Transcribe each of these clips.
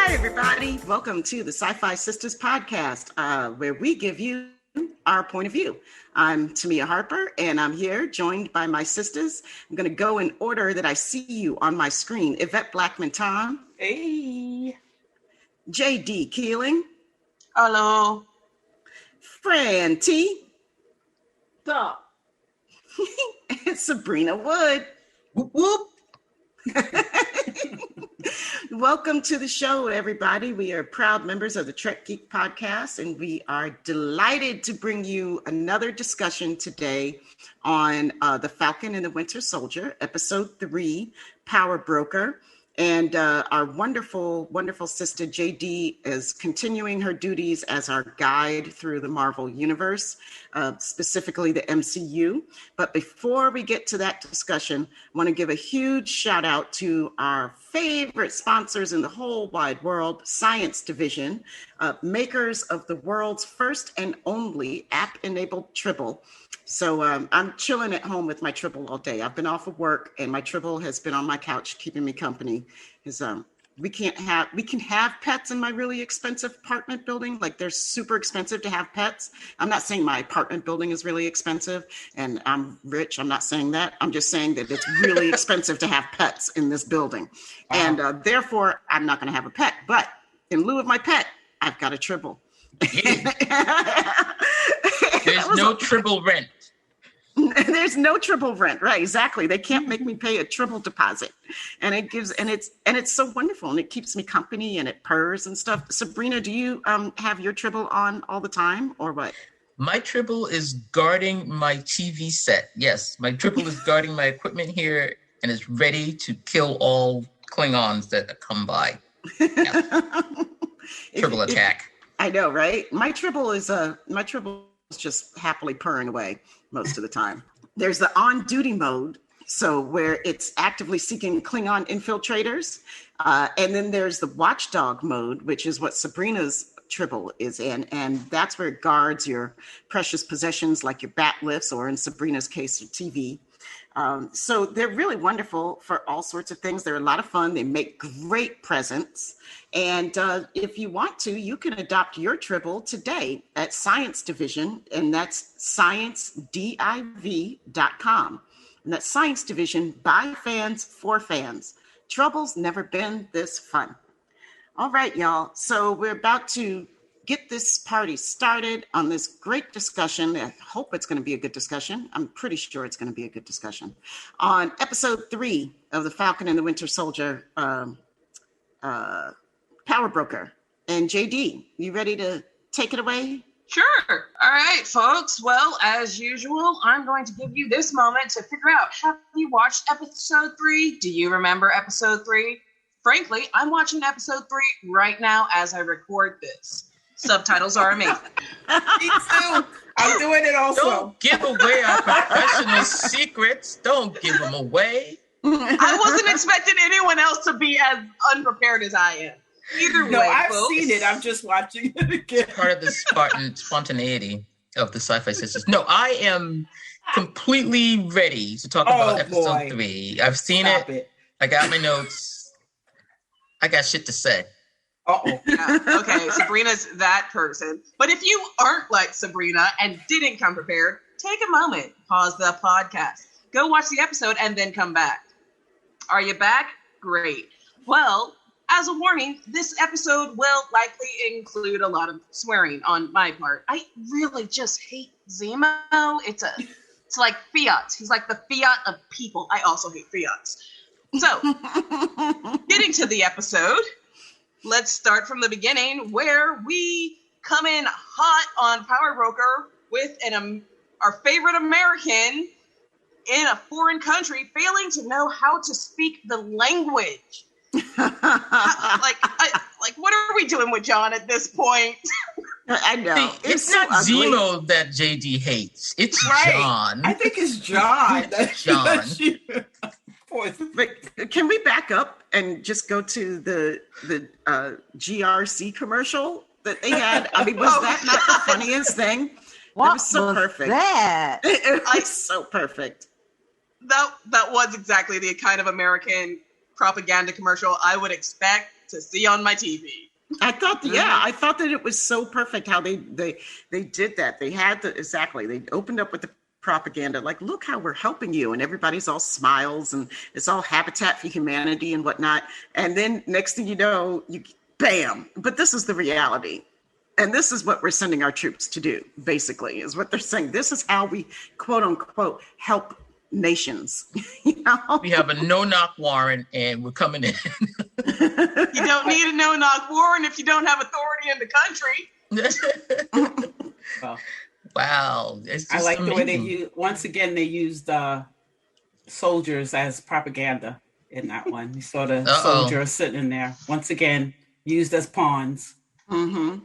Everybody, welcome to the SyFy Sistas podcast, where we give you our point of view. I'm Tamia Harper, and I'm here joined by my sisters. I'm going to go in order that I see you on my screen. Yvette Blackman-Tom. Hey. J.D. Keeling. Hello. Fran T. Stop. And Subrina Wood. Whoop, whoop. Welcome to the show, everybody. We are proud members of the Trek Geek podcast, and we are delighted to bring you another discussion today on The Falcon and the Winter Soldier, episode 3, Power Broker. And our wonderful, wonderful sister JD is continuing her duties as our guide through the Marvel Universe, specifically the MCU. But before we get to that discussion, I want to give a huge shout out to our favorite sponsors in the whole wide world, Science Division, makers of the world's first and only app-enabled Tribble. So I'm chilling at home with my Tribble all day. I've been off of work, and my Tribble has been on my couch keeping me company. We can have pets in my really expensive apartment building. Like, they're super expensive to have pets. I'm not saying my apartment building is really expensive and I'm rich. I'm not saying that. I'm just saying that it's really expensive to have pets in this building. And therefore, I'm not going to have a pet. But in lieu of my pet, I've got a Tribble. There's no Tribble rent. There's no Tribble rent, right? Exactly. They can't make me pay a Tribble deposit, and it's so wonderful, and it keeps me company, and it purrs and stuff. Subrina, do you have your Tribble on all the time, or what? My Tribble is guarding my TV set. Yes, my Tribble is guarding my equipment here, and is ready to kill all Klingons that come by. Yes. Tribble attack. I know, right? My Tribble is just happily purring away most of the time. There's the on-duty mode, so where it's actively seeking Klingon infiltrators. And then there's the watchdog mode, which is what Sabrina's Tribble is in. And that's where it guards your precious possessions like your bat lifts, or in Sabrina's case, your TV. So they're really wonderful for all sorts of things. They're a lot of fun. They make great presents. And if you want to, you can adopt your Tribble today at Science Division, and that's sciencediv.com. And that's Science Division by fans for fans. Trouble's never been this fun. All right, y'all. So we're about to get this party started on this great discussion. I hope it's going to be a good discussion. I'm pretty sure it's going to be a good discussion on episode 3 of The Falcon and the Winter Soldier, Power Broker. And JD, you ready to take it away? Sure. All right, folks. Well, as usual, I'm going to give you this moment to figure out, have you watched episode 3? Do you remember episode 3? Frankly, I'm watching episode 3 right now as I record this. Subtitles are amazing. Me too. I'm doing it also. Don't give away our professional secrets. Don't give them away. I wasn't expecting anyone else to be as unprepared as I am. Either way, I've folks. seen it. I'm just watching it again. Part of the spontaneity of the SyFy Sistas. No, I am completely ready to talk about episode 3. I've seen it. I got my notes. I got shit to say. Uh-oh. Yeah, okay, Sabrina's that person. But if you aren't like Subrina and didn't come prepared, take a moment, pause the podcast, go watch the episode, and then come back. Are you back? Great. Well, as a warning, this episode will likely include a lot of swearing on my part. I really just hate Zemo. It's like Fiats. He's like the Fiat of people. I also hate Fiats. So, getting to the episode, let's start from the beginning, where we come in hot on Power Broker with our favorite American in a foreign country failing to know how to speak the language. What are we doing with John at this point? I know. It's not Zemo that JD hates. It's John. I think it's John. John. But can we back up and just go to the GRC commercial that they had? I mean, was that not the funniest thing? What it was so perfect. That? It was so perfect. That was exactly the kind of American propaganda commercial I would expect to see on my TV. I thought, I thought that it was so perfect how they did that. They had they opened up with the propaganda, like, look how we're helping you, and everybody's all smiles and it's all Habitat for Humanity and whatnot. And then next thing you know, bam! But this is the reality. And this is what we're sending our troops to do, basically, is what they're saying. This is how we, quote unquote, help nations. You know? We have a no-knock warrant and we're coming in. You don't need a no-knock warrant if you don't have authority in the country. Wow. I like amazing. The way they used soldiers as propaganda in that one. You saw the soldiers sitting in there, once again, used as pawns. Mm-hmm.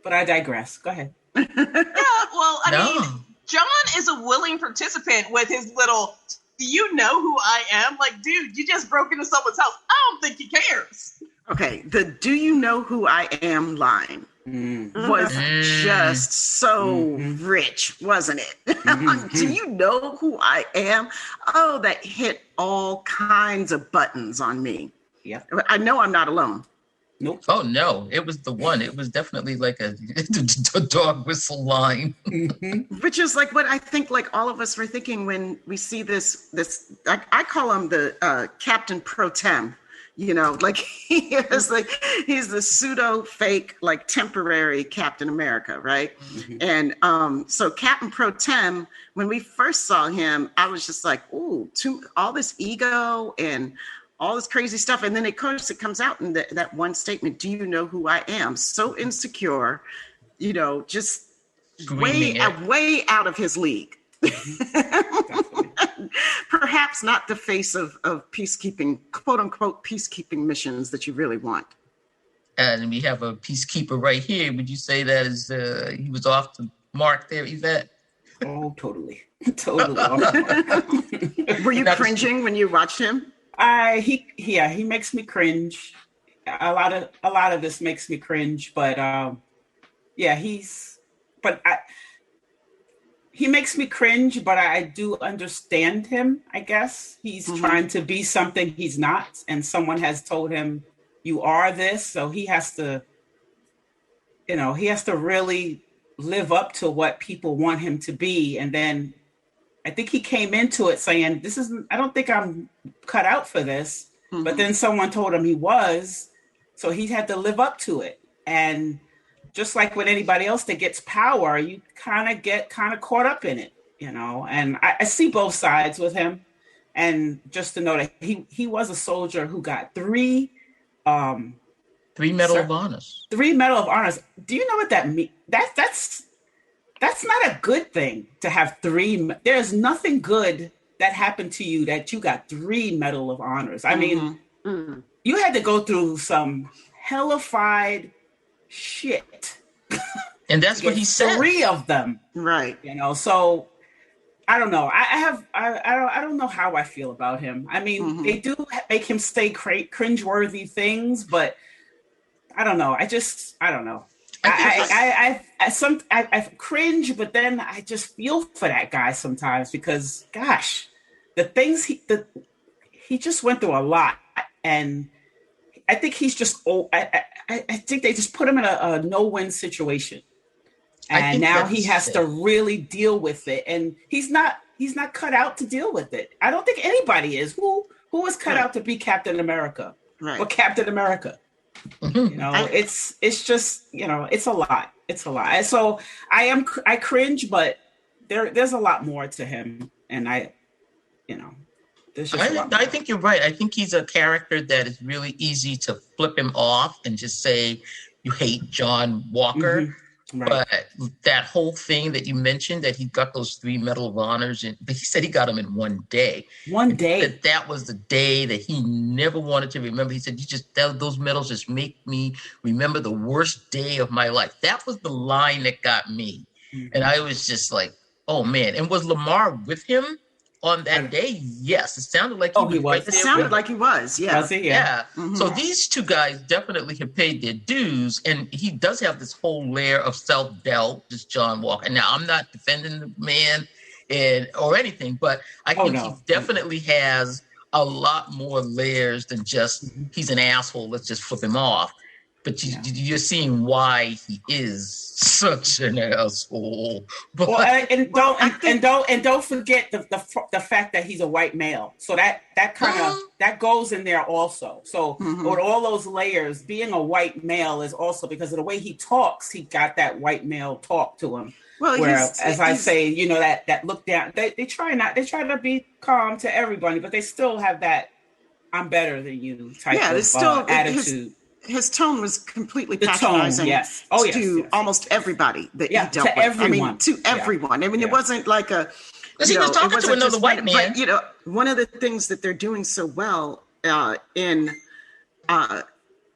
But I digress. Go ahead. Yeah, well, I mean, John is a willing participant with his little, do you know who I am? Like, dude, you just broke into someone's house. I don't think he cares. Okay, the do you know who I am line was just so rich, wasn't it? Do you know who I am? Oh, that hit all kinds of buttons on me. Yeah. I know I'm not alone. Nope. Oh no, it was the one. It was definitely like a dog whistle line. Which is like what I think like all of us were thinking when we see this I call him the Captain Pro Tem, you know, like he's the pseudo fake, like temporary Captain America, right? And so Captain Pro Tem, when we first saw him, I was just like, ooh, all this ego and all this crazy stuff. And then, of course, it comes out in that one statement, do you know who I am? So insecure, you know, just way out of his league. Perhaps not the face of peacekeeping, quote unquote, peacekeeping missions that you really want. And we have a peacekeeper right here. Would you say that is he was off the mark there, Yvette? Oh, totally. Were you cringing when you watched him? He makes me cringe. A lot of this makes me cringe, but he makes me cringe, but I do understand him, I guess. He's trying to be something he's not, and someone has told him you are this, so he has to really live up to what people want him to be. And then I think he came into it saying, I don't think I'm cut out for this. But then someone told him he was, so he had to live up to it. And just like with anybody else that gets power, you kind of get caught up in it, you know? And I see both sides with him. And just to know that he was a soldier who got three Medal of Honors. 3 Medal of Honors. Do you know what that means? That's not a good thing to have 3. There's nothing good that happened to you that you got 3 Medal of Honors. I mean, you had to go through some hellified shit. And that's what he said. 3 of them. Right. You know, so I don't know. I don't know how I feel about him. I mean, they do make him say cringeworthy things, but I don't know. I don't know. I cringe, but then I just feel for that guy sometimes because, gosh, the things he just went through a lot, and I think he's just I think they just put him in a no-win situation, and now he has to really deal with it, and he's not cut out to deal with it. I don't think anybody is. Who was cut out to be Captain America? Right. Or Captain America. You know, it's just, you know, it's a lot. And so I cringe, but there's a lot more to him. And I think you're right. I think he's a character that is really easy to flip him off and just say you hate John Walker. Right. But that whole thing that you mentioned, that he got those 3 Medal of Honors, but he said he got them in one day. One day. That was the day that he never wanted to remember. He said, those medals just make me remember the worst day of my life. That was the line that got me. And I was just like, oh man. And was Lemar with him on that day? Yes. It sounded like he was. Right. It sounded like he was. Yeah. Was he? Yeah. So these 2 guys definitely have paid their dues, and he does have this whole layer of self-doubt, this John Walker. Now, I'm not defending the man or anything, but I think he definitely has a lot more layers than just he's an asshole, let's just flip him off. But you're seeing why he is such an asshole. But don't forget the fact that he's a white male. So that kind of that goes in there also. So with all those layers, being a white male is also because of the way he talks. He got that white male talk to him. Well, as I say, that look down. They try to be calm to everybody, but they still have that "I'm better than you" type of attitude. His tone was completely patronizing to almost everybody that he dealt with. Everyone. To everyone. I mean, it wasn't like a... Because he was talking to another white man. But, one of the things that they're doing so well in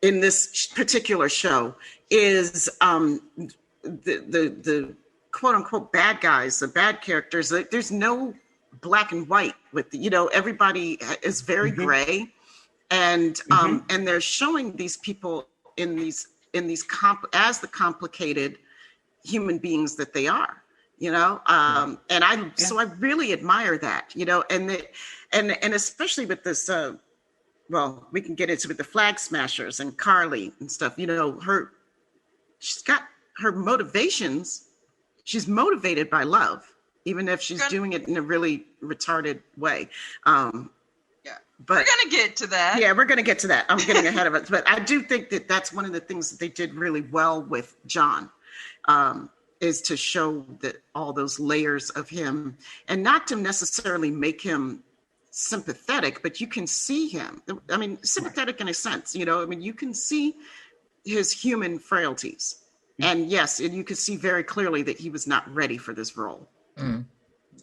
this particular show is the quote-unquote bad guys, the bad characters. There's no black and white with everybody is very gray. And and they're showing these people in these as the complicated human beings that they are, and so I really admire that, and especially with this. Well, we can get into with the Flag Smashers and Karli and stuff. She's got her motivations. She's motivated by love, even if she's doing it in a really retarded way. But we're going to get to that. Yeah, we're going to get to that. I'm getting ahead of it. But I do think that that's one of the things that they did really well with John, is to show that all those layers of him, and not to necessarily make him sympathetic, but you can see him. I mean, sympathetic in a sense, you can see his human frailties. And yes, and you can see very clearly that he was not ready for this role. Mm.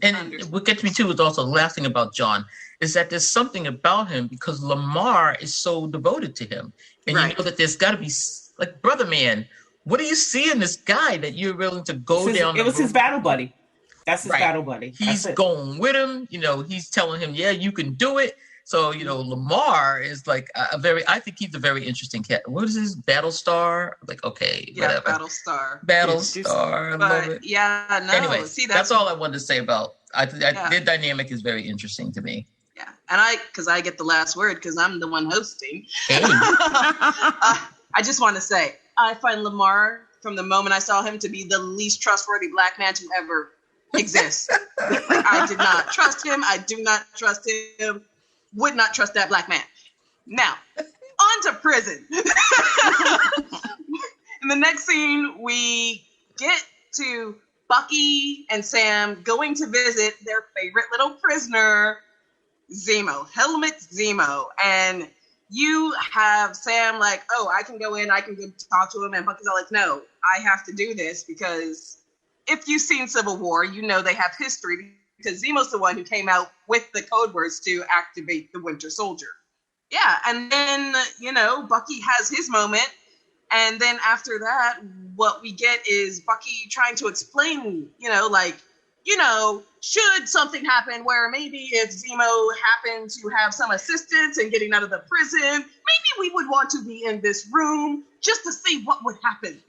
And what gets me too is also the last thing about John is that there's something about him because Lemar is so devoted to him. And you know that there's got to be, like, brother man, what do you see in this guy that you're willing to go down? It was his battle buddy. That's his battle buddy. He's going with him. He's telling him, yeah, you can do it. So, Lemar is like I think he's a very interesting cat. What is his Battlestar? Like, okay, yeah, whatever. Battlestar. I love it. Yeah, no. Anyway, that's all I wanted to say about. Their dynamic is very interesting to me. Yeah, and because I get the last word because I'm the one hosting. Hey. I just want to say I find Lemar from the moment I saw him to be the least trustworthy black man to ever exist. I did not trust him. I do not trust him. Would not trust that black man. Now, on to prison. In the next scene, we get to Bucky and Sam going to visit their favorite little prisoner, Zemo, Helmut Zemo. And you have Sam like, oh, I can go in, I can go talk to him. And Bucky's all like, no, I have to do this because if you've seen Civil War, you know they have history because Zemo's the one who came out with the code words to activate the Winter Soldier. Yeah, and then, Bucky has his moment. And then after that, what we get is Bucky trying to explain, should something happen where maybe if Zemo happened to have some assistance in getting out of the prison, maybe we would want to be in this room just to see what would happen.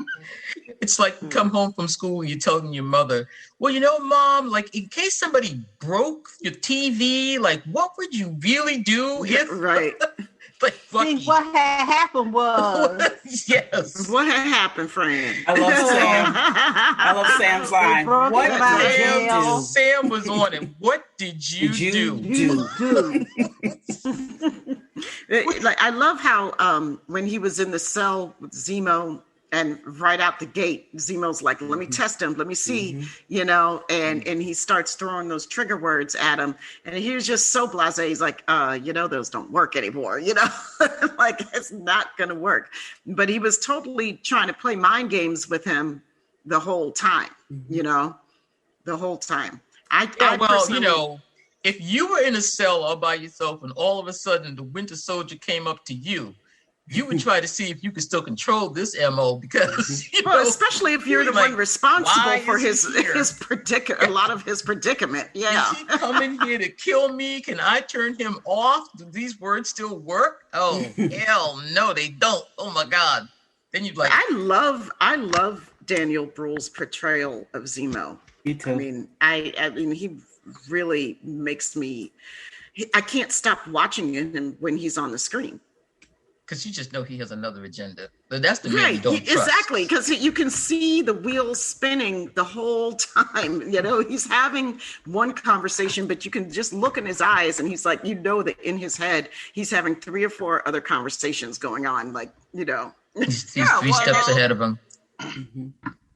It's like come home from school and you're telling your mother, well, Mom, like in case somebody broke your TV, like what would you really do if... Right. Like, see, what had happened was... Yes. What had happened, Fran? I love Sam. I love Sam's line. What did Sam was on it. What did you do? Like, I love how when he was in the cell with Zemo and right out the gate, Zemo's like, let me test him. Let me see, and he starts throwing those trigger words at him. And he was just so blasé. He's like, those don't work anymore, like it's not going to work. But he was totally trying to play mind games with him the whole time, the whole time. If you were in a cell all by yourself and all of a sudden the Winter Soldier came up to you, you would try to see if you could still control this MO because, especially if you're the one responsible for his predicament, a lot of his predicament. Yeah. Is he coming here to kill me? Can I turn him off? Do these words still work? Oh, hell no, they don't. Oh my God. Then you'd like, I love Daniel Bruhl's portrayal of Zemo. Me too. I mean, he really makes me, I can't stop watching him when he's on the screen. Because you just know he has another agenda. But that's the man Right, you don't trust. exactly, because you can see the wheels spinning the whole time. You know, he's having one conversation, but you can just look in his eyes, and he's like, you know, that in his head, he's having 3 or 4 other conversations going on. Like, you know, he's 3 steps ahead of him.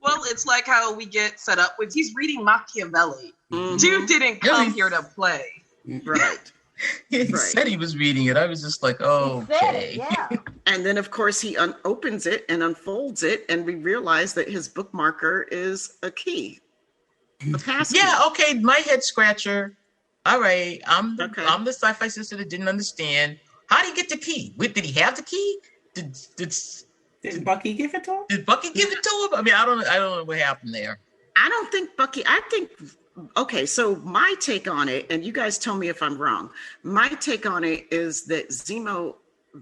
Well, it's like how we get set up with he's reading Machiavelli. Dude didn't come here to play. Right. He said he was reading it. I was just like, oh, okay. Yeah. And then, of course, he opens it and unfolds it, and we realize that his bookmarker is a key, a pass key. Yeah, okay, my head scratcher. All right, I'm the SyFy sister that didn't understand. How did he get the key? Did he have the key? Did Bucky give it to him? Did Bucky give it to him? I mean, I don't know what happened there. I don't think Bucky. I think. Okay, so my take on it, and you guys tell me if I'm wrong. My take on it is that Zemo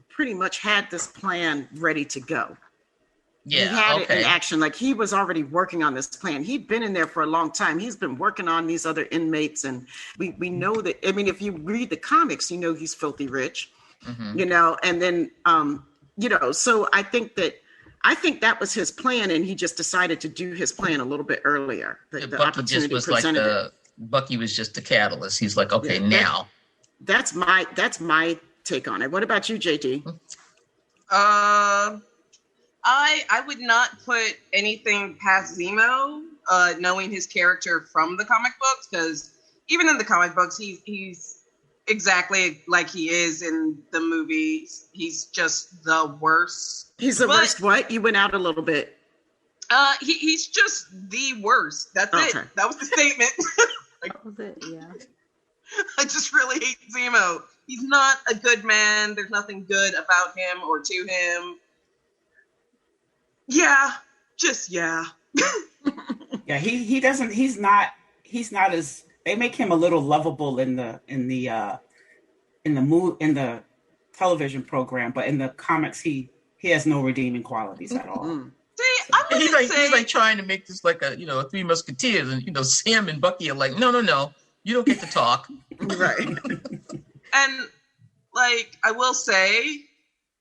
pretty much had this plan ready to go. Yeah, he had it in action. Like, he was already working on this plan. He'd been in there for a long time. He's been working on these other inmates, and we know that. I mean, if you read the comics, you know he's filthy rich. You know, and then you know, so I think that was his plan, and he just decided to do his plan a little bit earlier. Bucky just was like Bucky was just the catalyst. He's like, okay, now. That's my take on it. What about you, JD? I would not put anything past Zemo, knowing his character from the comic books, because even in the comic books, he's exactly like he is in the movies. He's just the worst. He's the worst. What? You went out a little bit. He's just the worst. That's it. That was the statement. That was it. Yeah. I just really hate Zemo. He's not a good man. There's nothing good about him or to him. Yeah. Yeah, he doesn't. He's not as. They make him a little lovable in the television program, but in the comics he has no redeeming qualities at all. See, I wouldn't say he's like trying to make this like a a Three Musketeers, and Sam and Bucky are like, no, you don't get to talk. Right. And like I will say,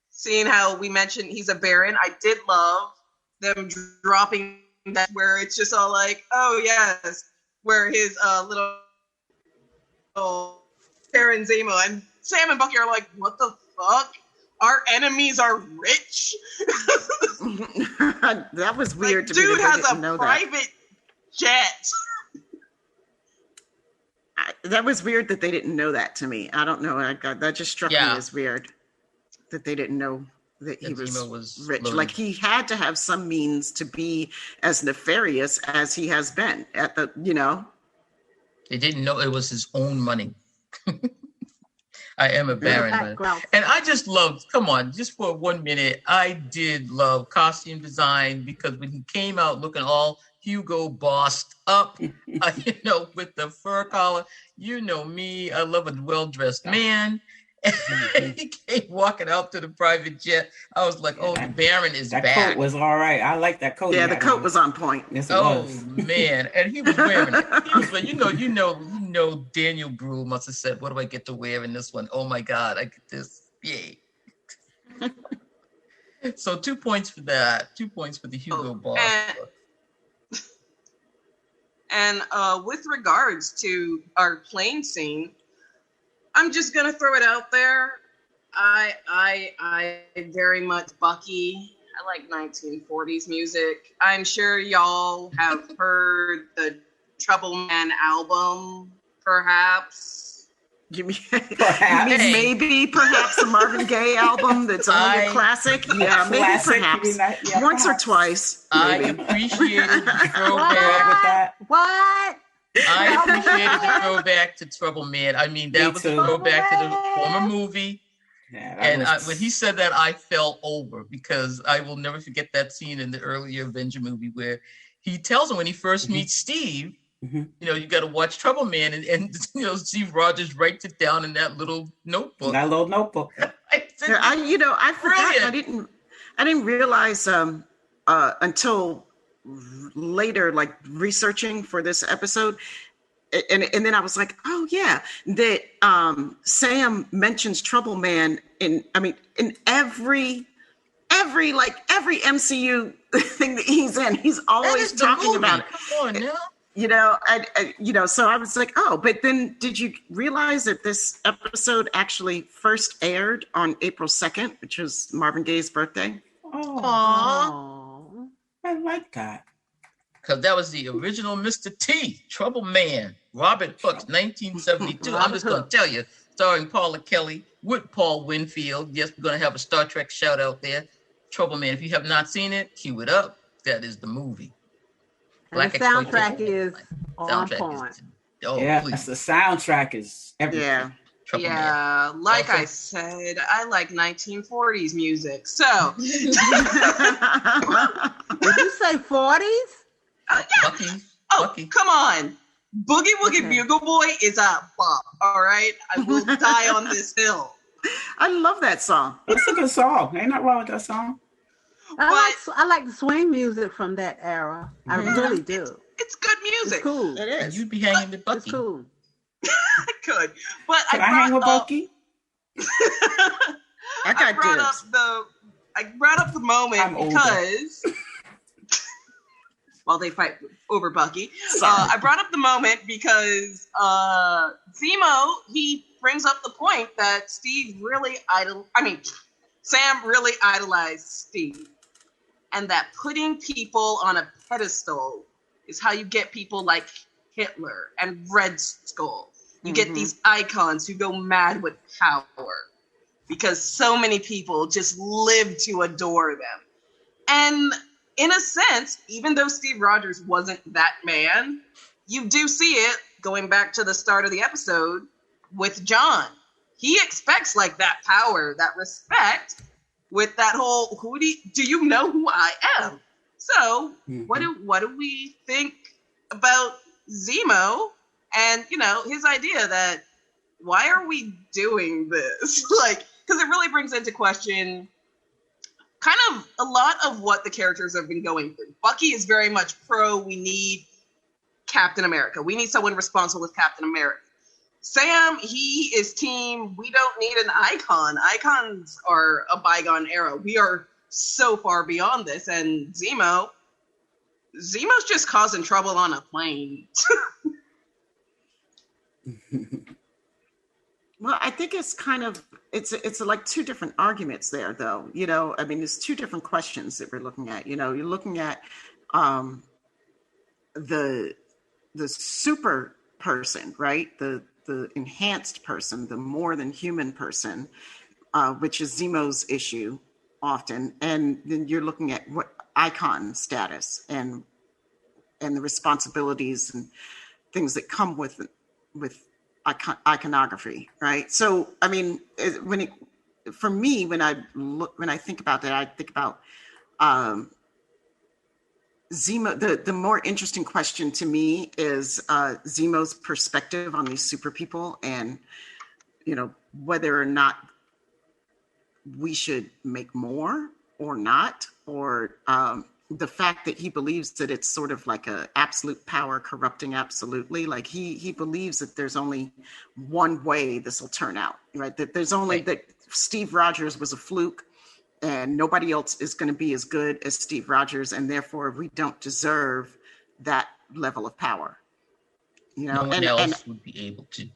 seeing how we mentioned he's a Baron, I did love them dropping that where it's just all like, oh yes. Where his little Baron Zemo and Sam and Bucky are like, what the fuck? Our enemies are rich? That was weird to me. Dude has a private jet. That was weird that they didn't know that to me. I don't know. That just struck me as weird that they didn't know that he was rich. Loaded. Like, he had to have some means to be as nefarious as he has been at the, They didn't know it was his own money. I am a Baron. And I just loved, come on, just for 1 minute, I did love costume design, because when he came out looking all Hugo bossed up, with the fur collar, me, I love a well-dressed man. And he came walking out to the private jet. I was like, oh, the Baron is back. That coat was all right. I like that coat. Yeah, the coat was on point. Yes, it was. Man. And he was wearing it. He was like, Daniel Brühl must have said, what do I get to wear in this one? Oh my God, I get this. Yay. So 2 points for that. 2 points for the Hugo Boss. And with regards to our plane scene, I'm just gonna throw it out there. I very much Bucky. I like 1940s music. I'm sure y'all have heard the Trouble Man album, perhaps. You mean maybe perhaps a Marvin Gaye album that's only a classic? Yeah, maybe perhaps. Once or twice. Maybe. I appreciated the throwback with that. What? I appreciated the throwback to Trouble Man. I mean, that was a throwback to the former movie. Yeah, and when he said that, I fell over, because I will never forget that scene in the earlier Avenger movie where he tells him when he first meets Steve, you got to watch Trouble Man, and Steve Rogers writes it down in that little notebook. That little notebook. I forgot. I didn't realize until later, like researching for this episode, and then I was like, oh yeah, that Sam mentions Trouble Man in every MCU thing that he's in, he's always talking about it. Come on now. So I was like, oh, but then did you realize that this episode actually first aired on April 2nd, which was Marvin Gaye's birthday? Oh, I like that. Because that was the original Mr. T, Trouble Man, Robert Hooks, 1972. I'm just going to tell you, starring Paula Kelly with Paul Winfield. Yes, we're going to have a Star Trek shout out there. Trouble Man. If you have not seen it, cue it up. That is the movie. And the soundtrack is on point. Yes, the soundtrack is everything. Yeah. Like I said, I like 1940s music. So. Did you say 40s? Bucky. Come on. Boogie Woogie Bugle Boy is a bop, all right? I will die on this hill. I love that song. It's a good song. Ain't nothing wrong with that song. I like the swing music from that era. I really do. It's good music. It's cool. It is. And you'd be hanging with Bucky. It's cool. I could. But Can I hang with Bucky? I brought up the moment because while they fight over Bucky, I brought up the moment because Zemo, he brings up the point that Sam really idolized Steve, and that putting people on a pedestal is how you get people like Hitler and Red Skull. You get these icons who go mad with power because so many people just live to adore them. And in a sense, even though Steve Rogers wasn't that man, you do see it going back to the start of the episode with John. He expects like that power, that respect, with that whole do you know who I am? So what do we think about Zemo and his idea that why are we doing this? Because it really brings into question kind of a lot of what the characters have been going through. Bucky is very much we need Captain America. We need someone responsible with Captain America. Sam, he is team, we don't need an icon. Icons are a bygone era. We are so far beyond this. And Zemo's just causing trouble on a plane. Well, I think it's kind of, it's like two different arguments there, though. There's two different questions that we're looking at. You're looking at the super person, right? The enhanced person, the more than human person, which is Zemo's issue often. And then you're looking at what icon status and the responsibilities and things that come with iconography, right? So, when I think about that, I think about Zemo. The more interesting question to me is Zemo's perspective on these super people, and whether or not we should make more or not, or the fact that he believes that it's sort of like a absolute power corrupting absolutely. Like he believes that there's only one way this will turn out, right? That there's only that Steve Rogers was a fluke and nobody else is going to be as good as Steve Rogers. And therefore we don't deserve that level of power. No one else would be able to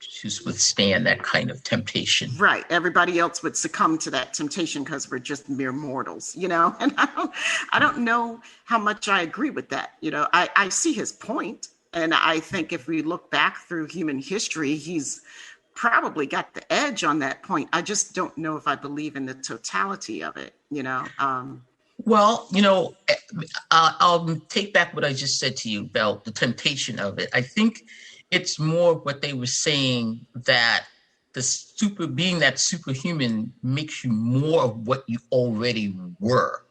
withstand that kind of temptation. Right. Everybody else would succumb to that temptation because we're just mere mortals, and I don't know how much I agree with that. I see his point, and I think if we look back through human history, he's probably got the edge on that point. I just don't know if I believe in the totality of it, Well, I'll take back what I just said to you about the temptation of it. I think it's more what they were saying, that being that superhuman makes you more of what you already were.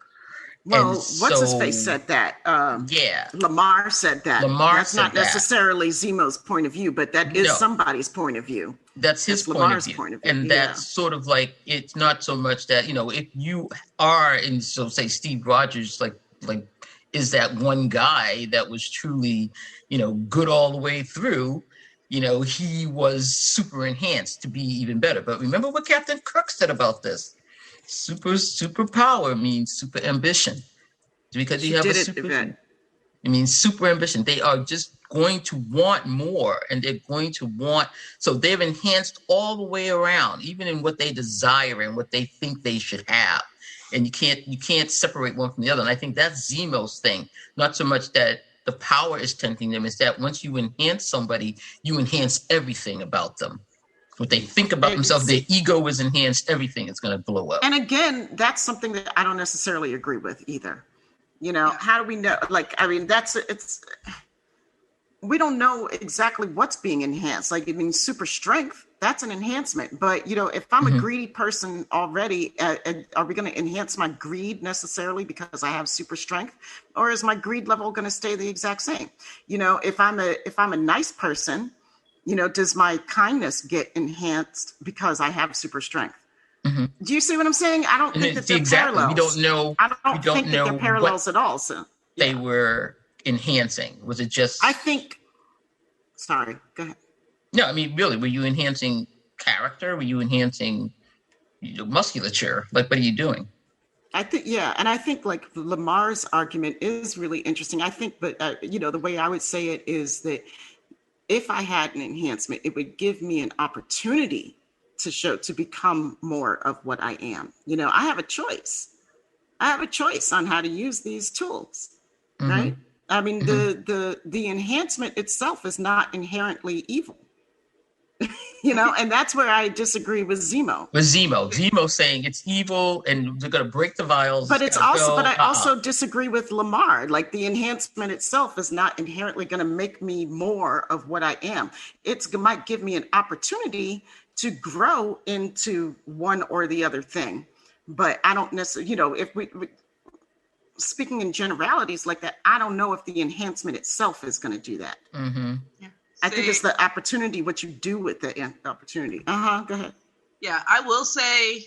Well, what's his face said that? Lemar said that. That's not necessarily Zemo's point of view, but that is somebody's point of view. That's his point of view. And that's sort of like, it's not so much that, if you are, and so say Steve Rogers, like is that one guy that was truly, good all the way through, he was super enhanced to be even better. But remember what Captain Kirk said about this. Superpower means super ambition. Because you have a super... It means super ambition. They are just going to want more, and they're going to want... So they've enhanced all the way around, even in what they desire and what they think they should have. And you can't separate one from the other. And I think that's Zemo's thing. Not so much that the power is tempting them, is that once you enhance somebody, you enhance everything about them. What they think about themselves, their ego is enhanced, everything is going to blow up. And again, that's something that I don't necessarily agree with either. How do we know? We don't know exactly what's being enhanced. Super strength, that's an enhancement. But, if I'm a greedy person already, are we going to enhance my greed necessarily because I have super strength? Or is my greed level going to stay the exact same? If I'm a nice person, does my kindness get enhanced because I have super strength? Mm-hmm. Do you see what I'm saying? I don't think that they're parallels. We don't know. I don't think that they're parallels at all. So they were enhancing. Was it just? I think. Sorry, go ahead. No, really, were you enhancing character? Were you enhancing musculature? What are you doing? I think, and I think Lemar's argument is really interesting. I think, but the way I would say it is that if I had an enhancement, it would give me an opportunity to become more of what I am. I have a choice. I have a choice on how to use these tools, right? The enhancement itself is not inherently evil, and that's where I disagree with Zemo. Zemo saying it's evil and they're going to break the vials. But I also disagree with Lemar. The enhancement itself is not inherently going to make me more of what I am. It might give me an opportunity to grow into one or the other thing. But I don't necessarily, if we speaking in generalities like that, I don't know if the enhancement itself is going to do that. Mm-hmm. Yeah. I think it's the opportunity, what you do with the opportunity. Go ahead. Yeah, I will say,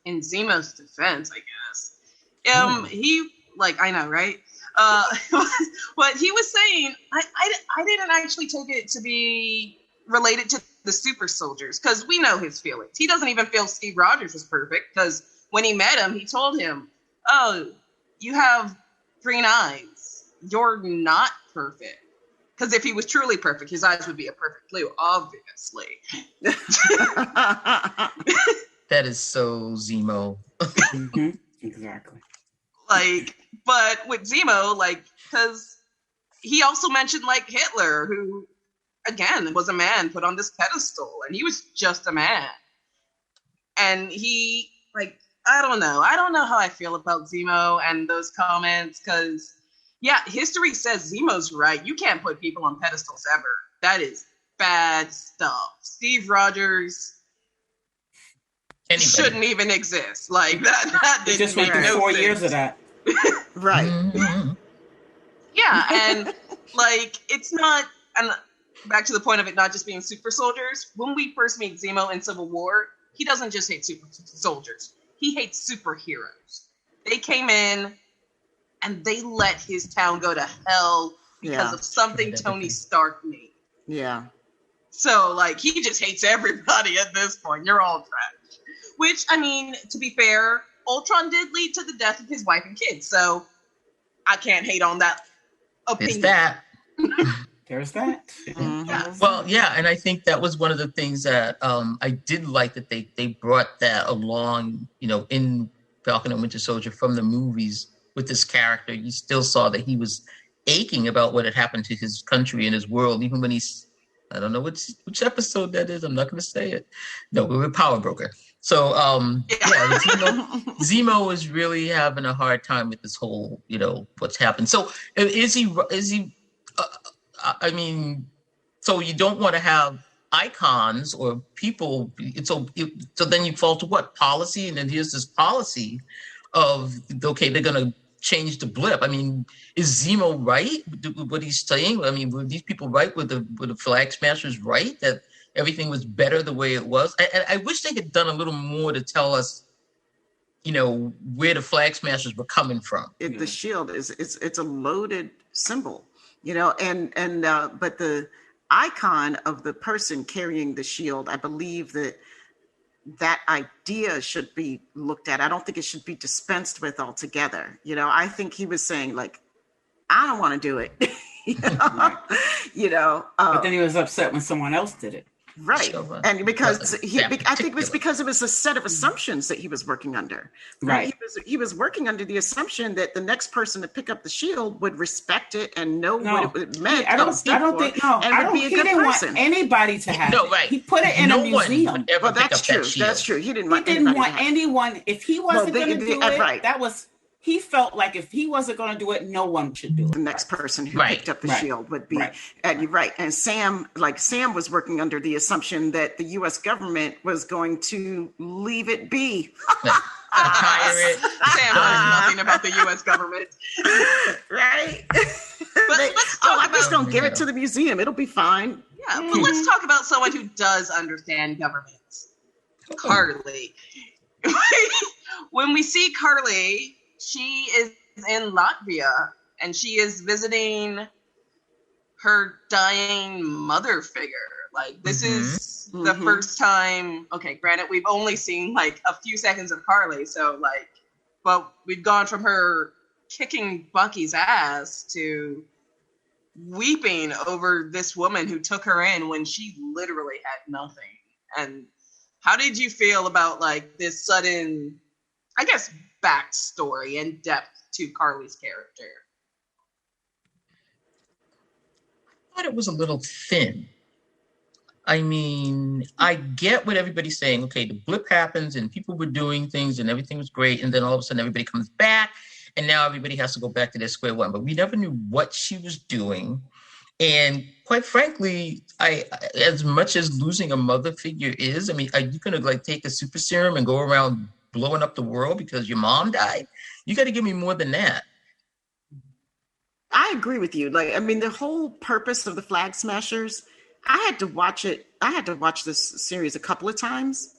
in Zemo's defense, I guess, he, I know, right? What he was saying, I didn't actually take it to be related to the super soldiers, because we know his feelings. He doesn't even feel Steve Rogers was perfect, because when he met him, he told him, "Oh, you have green eyes. You're not perfect." Because if he was truly perfect, his eyes would be a perfect blue, obviously. That is so Zemo. Mm-hmm. Exactly. But with Zemo, because he also mentioned Hitler, who again was a man put on this pedestal, and he was just a man. And he I don't know how I feel about Zemo and those comments, because history says Zemo's right. You can't put people on pedestals ever. That is bad stuff. Steve Rogers shouldn't even exist. That didn't just make no 4 years of that. Right. Mm-hmm. Yeah, and it's not, and back to the point of it not just being super soldiers, when we first meet Zemo in Civil War, he doesn't just hate super soldiers. He hates superheroes. They came in and they let his town go to hell because of something Tony Stark made. Yeah. So, he just hates everybody at this point. You're all trash. Which, to be fair, Ultron did lead to the death of his wife and kids. So, I can't hate on that opinion. It's that. There's that. Mm-hmm. Well, yeah, and I think that was one of the things that I did like, that they brought that along, in Falcon and Winter Soldier from the movies with this character. You still saw that he was aching about what had happened to his country and his world, even when I don't know which episode that is. I'm not going to say it. No, we were Power Broker. So, Zemo was really having a hard time with this whole, what's happened. So is he, so you don't want to have icons or people. So then you fall to what? Policy. And then here's this policy of, okay, they're going to change the blip. Is Zemo right? What he's saying? Were these people right? Were the Flag Smashers right? That everything was better the way it was? I wish they had done a little more to tell us, where the Flag Smashers were coming from. The shield it's a loaded symbol, but icon of the person carrying the shield, I believe that idea should be looked at. I don't think it should be dispensed with altogether. I think he was saying, like, I don't want to do it. But then he was upset when someone else did it. Right. And because I think it was because it was a set of assumptions that he was working under. Right. He was working under the assumption that the next person to pick up the shield would respect it and know what it meant. He didn't want anybody to have it. Right. He put it in a museum. Well, that's true. That's true. He didn't want anyone. If he wasn't going to do it, that was. He felt like if he wasn't going to do it, no one should do it. The next person who picked up the shield would be, and you're right. And Sam was working under the assumption that the U.S. government was going to leave it be. Sam knows nothing about the U.S. government, right? I'm just going to give it to the museum. It'll be fine. Yeah, but let's talk about someone who does understand governments. Karli. When we see Karli, she is in Latvia and she is visiting her dying mother figure. Like, this is the first time. Okay, granted, we've only seen like a few seconds of Karli, but we've gone from her kicking Bucky's ass to weeping over this woman who took her in when she literally had nothing. And how did you feel about like this sudden, I guess, backstory and depth to Karli's character? I thought it was a little thin. I mean, I get what everybody's saying. Okay, the blip happens and people were doing things and everything was great. And then all of a sudden everybody comes back and now everybody has to go back to their square one. But we never knew what she was doing. And quite frankly, as much as losing a mother figure is, I mean, are you going to like take a super serum and go around blowing up the world because your mom died? You got to give me more than that. I agree with you. Like, I mean, the whole purpose of the Flag Smashers, I had to watch this series a couple of times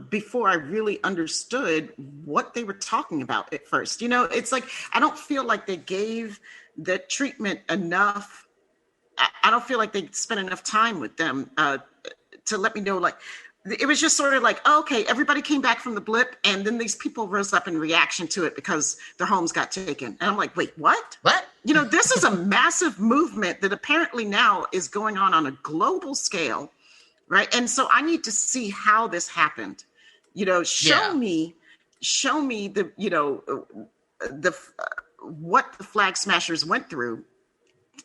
before I really understood what they were talking about at first. It's like, I don't feel like they gave the treatment enough. I don't feel like they spent enough time with them to let me know, like, it was just sort of like, oh, okay, everybody came back from the blip, and then these people rose up in reaction to it because their homes got taken. And I'm like, wait, what? What? This is a massive movement that apparently now is going on a global scale, right? And so I need to see how this happened. Show me what the Flag Smashers went through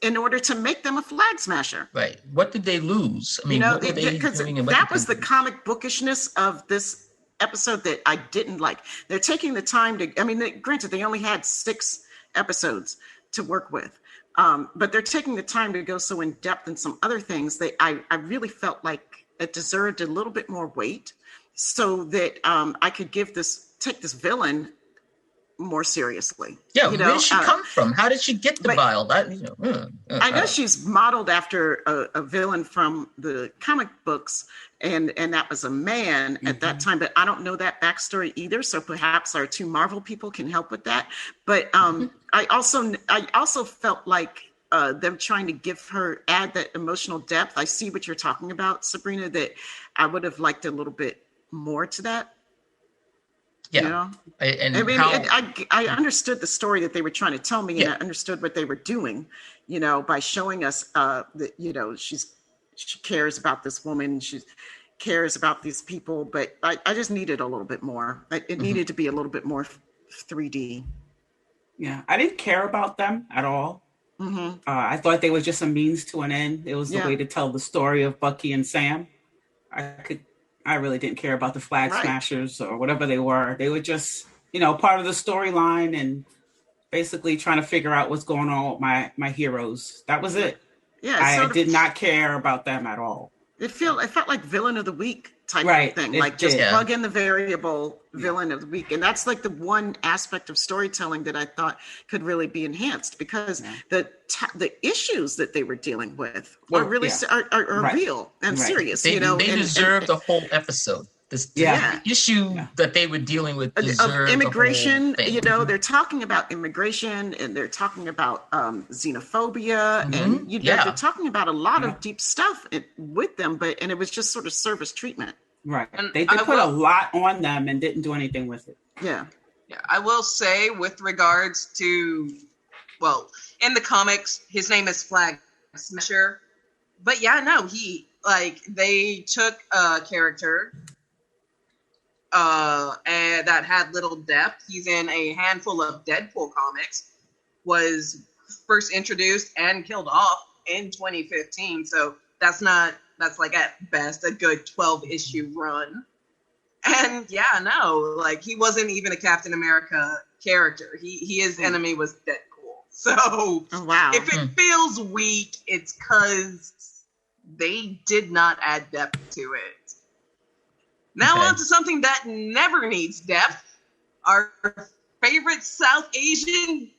in order to make them a flag smasher. Right. What did they lose? I mean, what were they doing? That was the comic bookishness of this episode that I didn't like. They're taking the time to, I mean, granted, they only had 6 episodes to work with, but they're taking the time to go so in depth in some other things that I really felt like it deserved a little bit more weight so that I could take this villain more seriously. Yeah, where did she come from? How did she get the vial? I know she's modeled after a villain from the comic books, and that was a man at that time, but I don't know that backstory either, so perhaps our 2 Marvel people can help with that. But I also felt like them trying to add that emotional depth. I see what you're talking about, Subrina, that I would have liked a little bit more to that. Yeah. I understood the story that they were trying to tell me, and I understood what they were doing, by showing us that, she cares about this woman, she cares about these people, but I just needed a little bit more. It needed to be a little bit more 3D. Yeah, I didn't care about them at all. I thought they were just a means to an end. It was the way to tell the story of Bucky and Sam. I really didn't care about the Flag Smashers or whatever they were. They were just, part of the storyline and basically trying to figure out what's going on with my heroes. That was it. Yeah, I did not care about them at all. It felt like villain of the week type of thing. Like just plug in the variable villain of the week. And that's like the one aspect of storytelling that I thought could really be enhanced, because the issues that they were dealing with are really are real and serious. They deserve the whole episode. The issue that they were dealing with of immigration. You know, they're talking about immigration and they're talking about xenophobia, and they're talking about a lot of deep stuff with them. And it was just sort of service treatment. Right. And they put a lot on them and didn't do anything with it. Yeah. Yeah. I will say, with regards to, well, in the comics, his name is Flag Smasher. But yeah, no, they took a character and that had little depth. He's in a handful of Deadpool comics, was first introduced and killed off in 2015. So that's like at best a good 12-issue run. And yeah, no, like he wasn't even a Captain America character. His enemy was Deadpool. So if it feels weak, it's because they did not add depth to it. Now on to something that never needs depth. Our favorite South Asian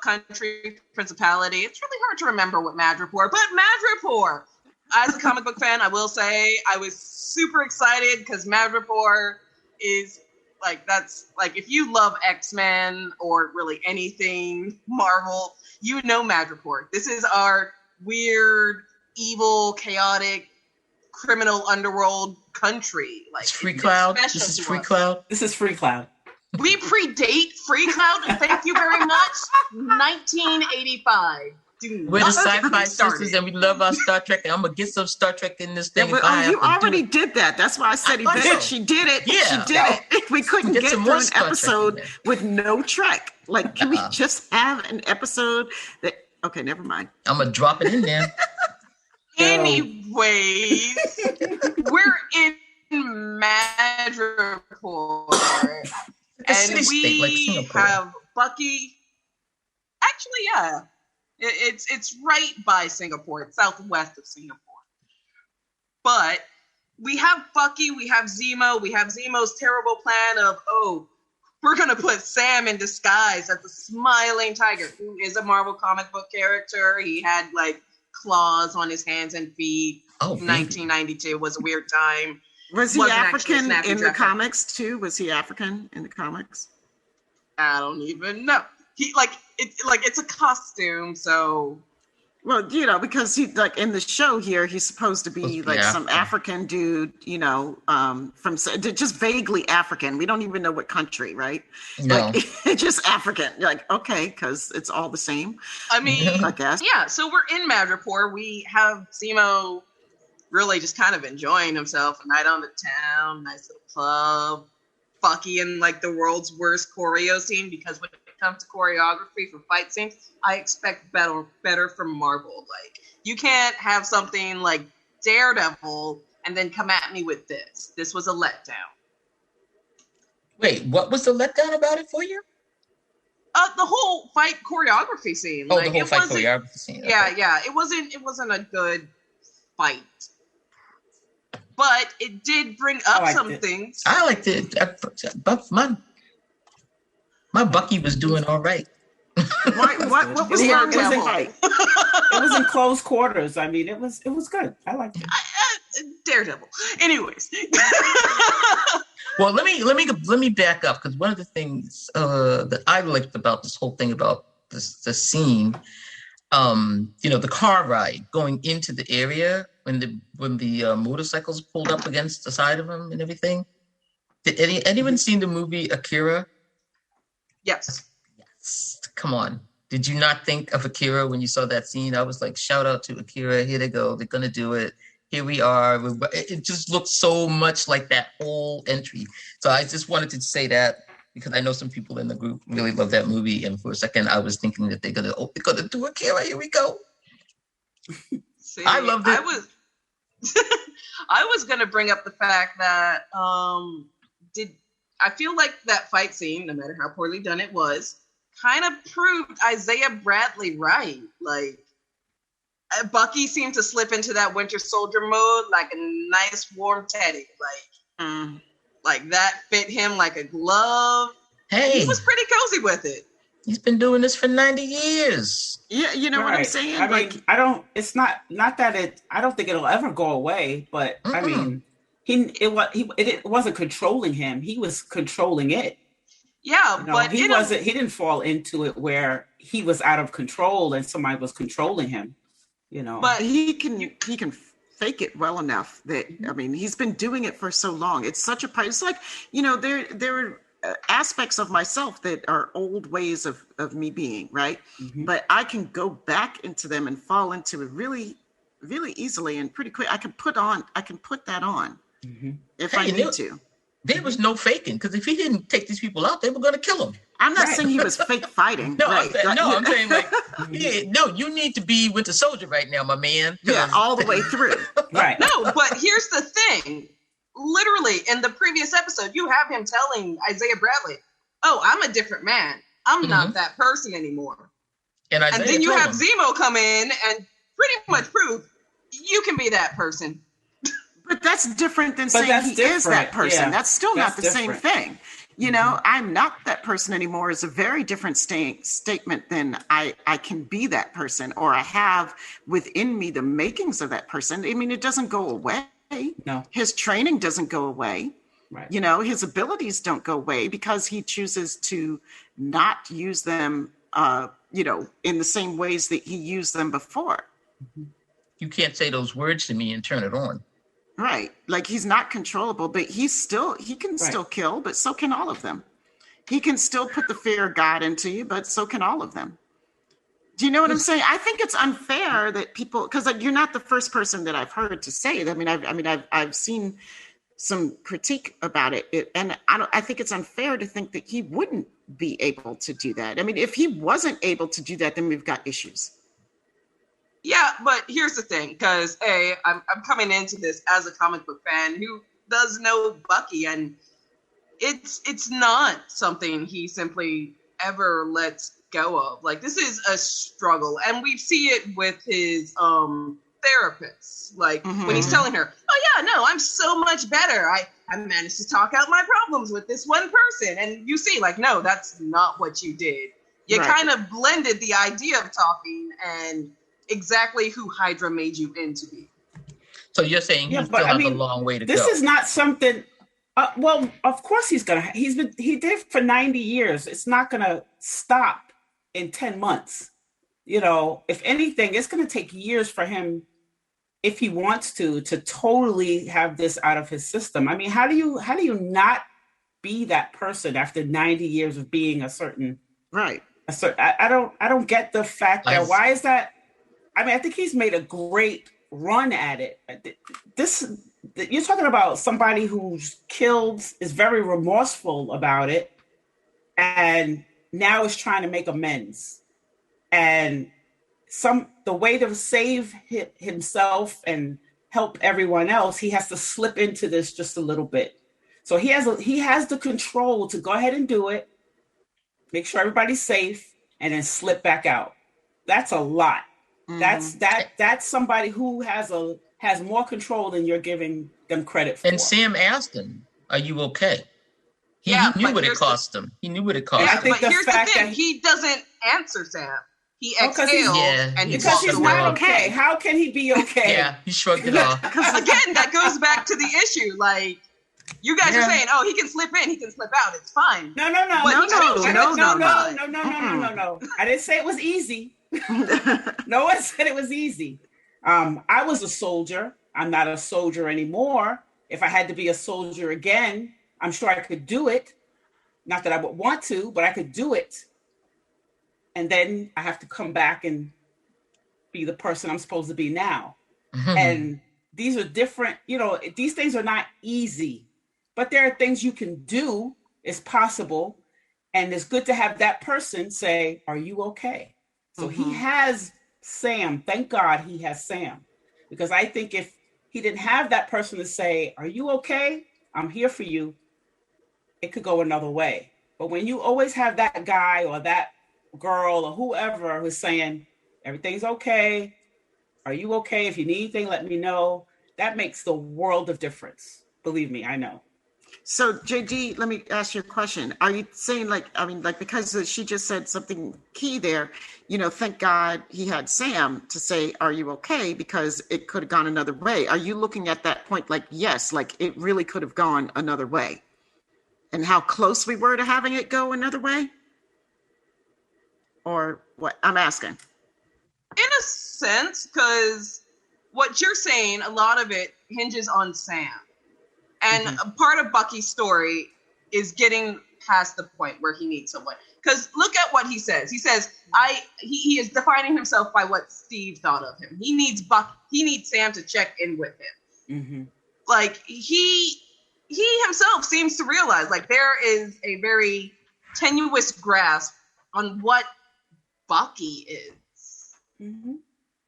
country, principality. It's really hard to remember what Madripoor, but Madripoor. As a comic book fan, I will say I was super excited because Madripoor is that's if you love X-Men or really anything Marvel, you know Madripoor. This is our weird, evil, chaotic, criminal underworld country. It's Free Cloud. This is Free Cloud. This is Free Cloud. We predate Free Cloud. Thank you very much. 1985. We're the SyFy sisters, and we love our Star Trek. And I'm gonna get some Star Trek in this thing. You already did that. That's why I said Yvette. She did it. Yeah. She did it. We couldn't get through an episode with no Trek. Like, can we just have an episode that? Okay, never mind. I'm gonna drop it in there. Anyways, we're in Madripoor, and we have Bucky. Actually, yeah. It's right by Singapore. It's southwest of Singapore. But we have Bucky, we have Zemo, we have Zemo's terrible plan of, we're going to put Sam in disguise as the Smiling Tiger, who is a Marvel comic book character. He had, claws on his hands and feet. 1992 was a weird time. Was he African in the comics, too? Was he African in the comics? I don't even know. It's a costume, so. Well, because he in the show here, he's supposed to be some African dude, from just vaguely African. We don't even know what country, right? No, just African. You're like, okay, because it's all the same. I mean, I guess. Yeah. So we're in Madripoor. We have Zemo really just kind of enjoying himself. A night on the town, nice little club. Bucky in the world's worst choreo scene, because when it comes to choreography for fight scenes, I expect better from Marvel. You can't have something like Daredevil and then come at me with this. This was a letdown. Wait, what was the letdown about it for you? The whole fight choreography scene. The whole fight choreography scene. Okay. Yeah. It wasn't a good fight. But it did bring up some things. I liked it. My Bucky was doing all right. What was wrong with the fight? It was in close quarters. I mean, it was good. I liked it. Daredevil. Anyways. Well, let me back up, because one of the things that I liked about this whole thing about the scene, the car ride going into the area when the motorcycles pulled up against the side of him and everything. Did anyone seen the movie Akira? Yes. Come on. Did you not think of Akira when you saw that scene? I was like, shout out to Akira. Here they go. They're going to do it. Here we are. It just looked so much like that whole entry. So I just wanted to say that, because I know some people in the group really love that movie. And for a second, I was thinking that they're going to do Akira. Here we go. See, I loved it. I was going to bring up the fact that I feel like that fight scene, no matter how poorly done it was, kind of proved Isaiah Bradley right. Bucky seemed to slip into that Winter Soldier mode like a nice warm teddy. That fit him like a glove. Hey, he was pretty cozy with it. He's been doing this for 90 years. Yeah, you know what I'm saying? I mean, I don't think it'll ever go away, but I mean, it wasn't controlling him. He was controlling it. Yeah, but he didn't fall into it where he was out of control and somebody was controlling him, But he can fake it well enough that, I mean, he's been doing it for so long. It's such a part. It's like, there are aspects of myself that are old ways of me being, right? Mm-hmm. But I can go back into them and fall into it really, really easily and pretty quick. I can put that on if I need to. There was no faking, because if he didn't take these people out, they were going to kill him. I'm not saying he was fake fighting. No, right. I'm saying you need to be Winter Soldier right now, my man. Yeah, all the way through. Right. No, but here's the thing. Literally, in the previous episode, you have him telling Isaiah Bradley, "Oh, I'm a different man. I'm not that person anymore." And then you have Zemo come in and pretty much prove you can be that person. But that's different than saying he is that person. Yeah. That's still not the same thing. I'm not that person anymore is a very different statement than I can be that person, or I have within me the makings of that person. I mean, it doesn't go away. No. His training doesn't go away. Right. His abilities don't go away because he chooses to not use them, in the same ways that he used them before. You can't say those words to me and turn it on. Right. Like, he's not controllable, but he can still kill, but so can all of them. He can still put the fear of God into you, but so can all of them. Do you know what I'm saying? I think it's unfair that people, because you're not the first person that I've heard to say it. I've seen some critique about it, and I think it's unfair to think that he wouldn't be able to do that. I mean, if he wasn't able to do that, then we've got issues. Yeah, but here's the thing, because I'm coming into this as a comic book fan who does know Bucky, and it's not something he simply ever lets go of. Like, this is a struggle, and we see it with his therapist. Like, when he's telling her, "Oh yeah, no, I'm so much better. I managed to talk out my problems with this one person," and you see, like, no, that's not what you did. You kind of blended the idea of talking and exactly who Hydra made you into be. So you're saying he still has a long way to go. This is not something. Well, of course he did for 90 years. It's not gonna stop in 10 months. If anything, it's gonna take years for him, if he wants to totally have this out of his system. I mean, how do you not be that person after 90 years of being a certain right? I don't get the fact that why is that? I mean, I think he's made a great run at it. You're talking about somebody who's killed, is very remorseful about it, and now is trying to make amends. And the way to save himself and help everyone else, he has to slip into this just a little bit. So he has the control to go ahead and do it, make sure everybody's safe, and then slip back out. That's a lot. That's somebody who has more control than you're giving them credit for. And Sam asked him, "Are you okay?" He knew what it cost him. He knew what it cost him. But here's the thing: he doesn't answer Sam. He exhaled and he because he's not okay. How can he be okay? Yeah, he shrugged it off. Again, that goes back to the issue. Like, you guys are saying, "Oh, he can slip in, he can slip out. It's fine." No. I didn't say it was easy. No one said it was easy. I was a soldier. I'm not a soldier anymore. If I had to be a soldier again, I'm sure I could do it. Not that I would want to, but I could do it. And then I have to come back and be the person I'm supposed to be now. And these are different, these things are not easy, but there are things you can do. It's possible. And it's good to have that person say, "Are you okay?" So he has Sam. Thank God he has Sam. Because I think if he didn't have that person to say, "Are you okay? I'm here for you," it could go another way. But when you always have that guy or that girl or whoever who's saying, "Everything's okay. Are you okay? If you need anything, let me know." That makes the world of difference. Believe me, I know. So JD, let me ask you a question. Are you saying because she just said something key there, thank God he had Sam to say, are you okay? Because it could have gone another way. Are you looking at that point like, yes, like it really could have gone another way? And how close we were to having it go another way? Or what? I'm asking. In a sense, because what you're saying, a lot of it hinges on Sam. And a part of Bucky's story is getting past the point where he needs someone. Because look at what he says. He says, he is defining himself by what Steve thought of him. He needs Sam to check in with him. Mm-hmm. Like, he himself seems to realize, like, there is a very tenuous grasp on what Bucky is. Mm-hmm.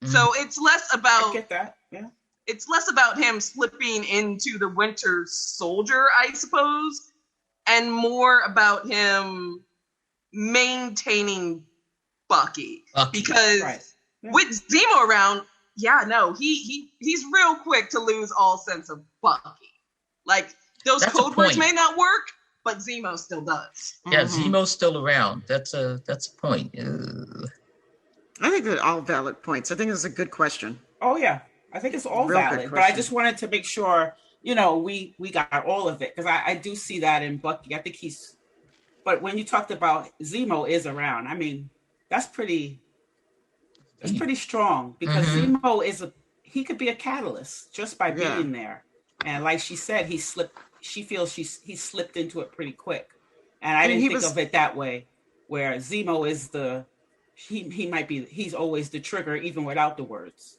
So it's less about... I get that, yeah. It's less about him slipping into the Winter Soldier, I suppose, and more about him maintaining Bucky. Because with Zemo around, he's real quick to lose all sense of Bucky. Like, those code words may not work, but Zemo still does. Yeah, Zemo's still around. That's a point. I think they're all valid points. I think it's a good question. Oh, yeah. I think it's all valid, but I just wanted to make sure, we got all of it, because I do see that in Bucky. I think but when you talked about Zemo is around, I mean, that's pretty strong, because Zemo he could be a catalyst just by being there. And like she said, she feels he slipped into it pretty quick. And I didn't think of it that way, where Zemo is he's always the trigger, even without the words.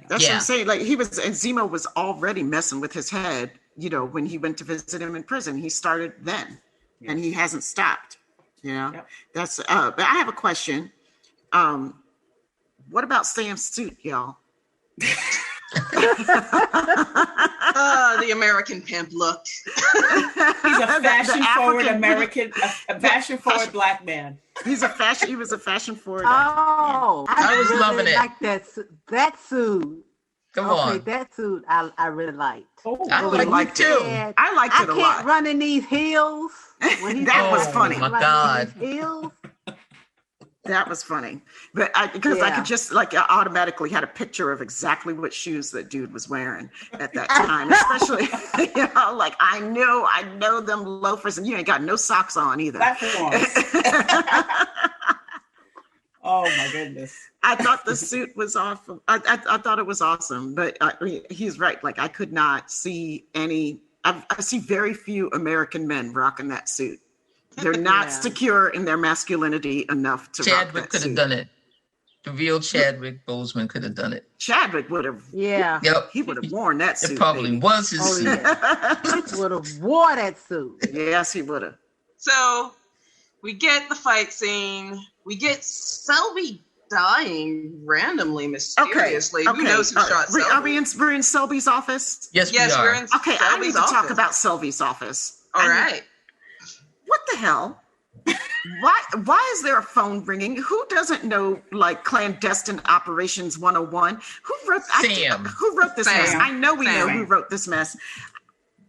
That's what I'm saying. Like Zemo was already messing with his head, when he went to visit him in prison. He started then, and he hasn't stopped. That's. But I have a question. What about Sam's suit, y'all? The American pimp look. He's a fashion-forward American, a fashion-forward black man. He was a fashion-forward. Oh, I was loving it. Like that suit. Come on. That suit I really liked. Oh, I liked it too. I liked it a lot. I can't run in these heels. That was funny. Oh my God. Heels. That was funny, but I could just I automatically had a picture of exactly what shoes that dude was wearing at that time, especially I know them loafers, and you ain't got no socks on either. Oh my goodness! I thought the suit was awesome. I thought it was awesome, but he's right. Like I could not see any. I see very few American men rocking that suit. They're not secure in their masculinity enough to Chadwick rock that could have done it. The real Chadwick Boseman could have done it. Chadwick would have. Yeah. Yep. He would have worn that suit. It probably was his suit. He would have wore that suit. Yes, he would have. So we get the fight scene. We get Selby dying randomly, mysteriously. Okay. Who knows who shot Selby? We're in Selby's office? Yes, we are. We're in Okay, I need to talk about Selby's office. All right. What the hell? Why is there a phone ringing? Who doesn't know clandestine operations 101? Who wrote this mess? I know we know who wrote this mess.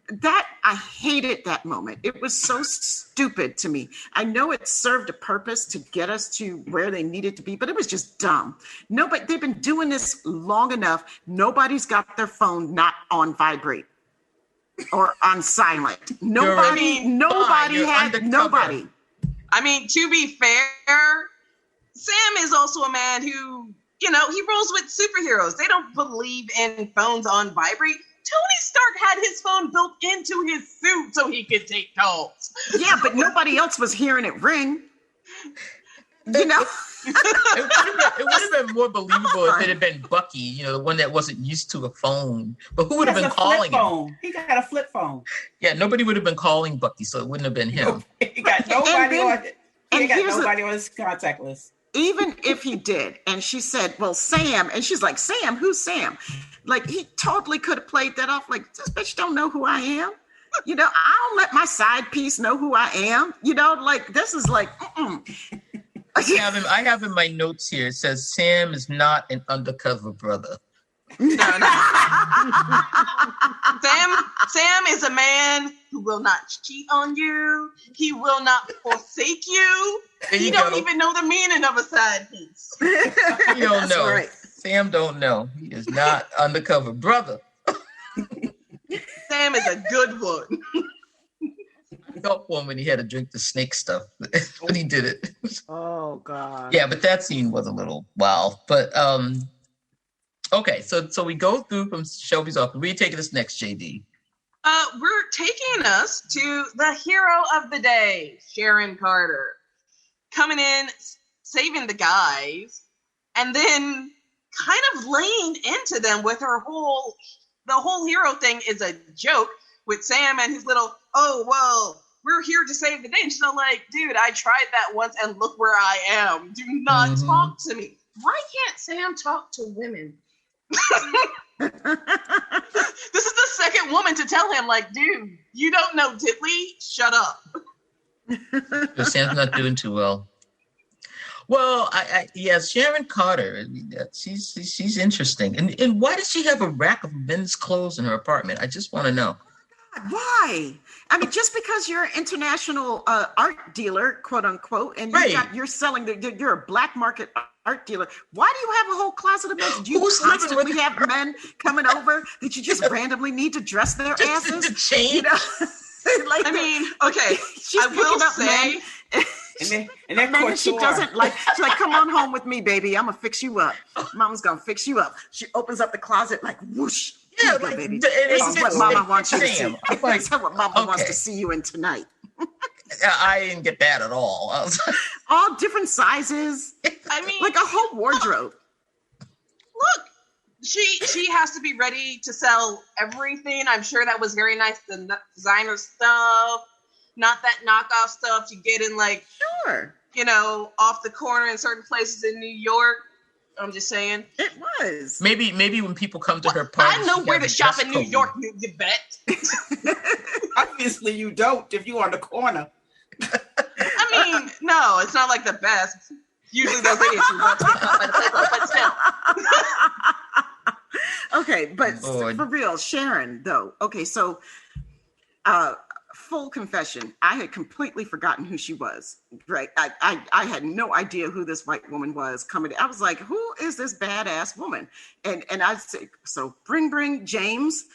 That I hated that moment. It was so stupid to me. I know it served a purpose to get us to where they needed to be, but it was just dumb. But they've been doing this long enough. Nobody's got their phone not on vibrate or on silent. Nobody had. I mean, to be fair, Sam is also a man who, he rolls with superheroes. They don't believe in phones on vibrate. Tony Stark had his phone built into his suit so he could take calls. Yeah, but nobody else was hearing it ring. It would have been more believable if it had been Bucky, the one that wasn't used to a phone. But who would have been calling him? He got a flip phone. Yeah, nobody would have been calling Bucky, so it wouldn't have been him. He got nobody on his contact list. Even if he did, and she said, well, Sam, and she's like, Sam, who's Sam? Like, he totally could have played that off like, this bitch don't know who I am. I don't let my side piece know who I am. This is like, I have in my notes here, it says Sam is not an undercover brother. No. Sam is a man who will not cheat on you. He will not forsake you. He don't even know the meaning of a side piece. He don't know. Right. Sam don't know. He is not undercover brother. Sam is a good one. I felt for him when he had to drink the snake stuff when he did it. Oh God. Yeah, but that scene was a little wild. But okay, so we go through from Shelby's office. Where are you taking us next, JD? We're taking us to the hero of the day, Sharon Carter, coming in, saving the guys, and then kind of laying into them with the whole hero thing is a joke with Sam and his little, oh, well, we're here to save the day. And she's like, dude, I tried that once and look where I am. Do not talk to me. Why can't Sam talk to women? This is the second woman to tell him, like, dude, you don't know diddly? Shut up. Sam's not doing too well. Well, yes, Sharon Carter. I mean, she's interesting. And why does she have a rack of men's clothes in her apartment? I just want to know. Why? I mean, just because you're an international art dealer, quote unquote, and you're selling, you're a black market art dealer. Why do you have a whole closet of men? Do you constantly have men coming over that you just randomly need to dress their asses? To change. You know? I mean, okay, she's I will say. And then she doesn't like. She's like, "Come on home with me, baby. I'm gonna fix you up. Mama's gonna fix you up." She opens up the closet like whoosh. Yeah, like, baby. This is what Mama wants you to see. This is what Mama wants to see you in tonight. I didn't get that at all. I was like, all different sizes. I mean, like a whole wardrobe. Look, she has to be ready to sell everything. I'm sure that was very nice. The designer stuff, not that knockoff stuff you get in like, sure, you know, off the corner in certain places in New York. I'm just saying. It was. Maybe when people come to her party. I know where to shop in New York, Yvette. Obviously you don't if you're on the corner. I mean, no, it's not like the best. Usually those idiots who want to be caught by the Playboy, but still. Okay, but for real, Sharon, though. Okay, so full confession, I had completely forgotten who she was. Right, I had no idea who this white woman was coming. I was like, who is this badass woman? And I said, so bring James.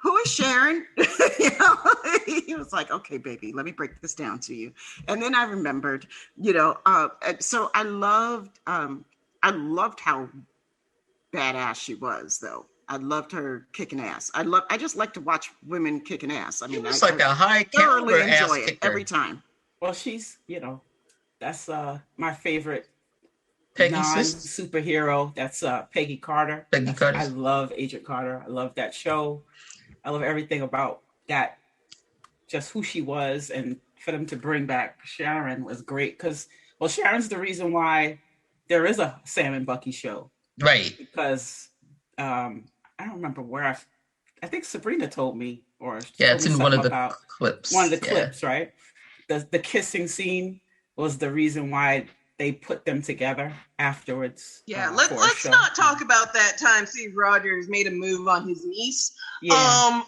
Who is Sharon? You know, he was like, okay, baby, let me break this down to you. And then I remembered, you know, so I loved how badass she was, though. I loved her kicking ass. I just like to watch women kicking ass. I mean, it's like a high caliber ass enjoy it kicker every time. Well, she's, you know, that's my favorite Peggy non-superhero. That's Peggy Carter. I love Agent Carter. I love that show. I love everything about that, just who she was, and for them to bring back Sharon was great because, well, Sharon's the reason why there is a Sam and Bucky show. Right. Because I don't remember where I think Subrina told me, or it's in one of the clips. One of the clips, right? The kissing scene was the reason why they put them together afterwards. Yeah, let's not talk about that time Steve Rogers made a move on his niece. Yeah,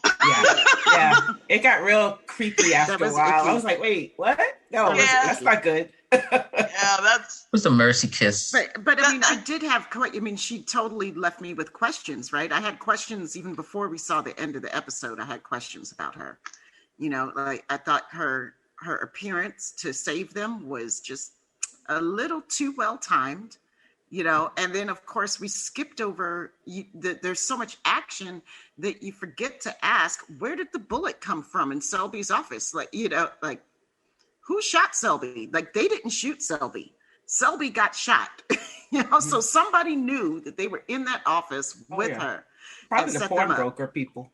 yeah. It got real creepy after a while. I was like, wait, what? No, that's not good. It was a mercy kiss. But I mean, I did have. I mean, she totally left me with questions, right? I had questions even before we saw the end of the episode. I had questions about her. You know, like I thought her appearance to save them was just a little too well timed, you know, and then of course we skipped over there's so much action that you forget to ask, where did the bullet come from in Selby's office? Like, you know, like who shot Selby? Like they didn't shoot Selby. Selby got shot. You know, so somebody knew that they were in that office with her. Probably the pawnbroker people.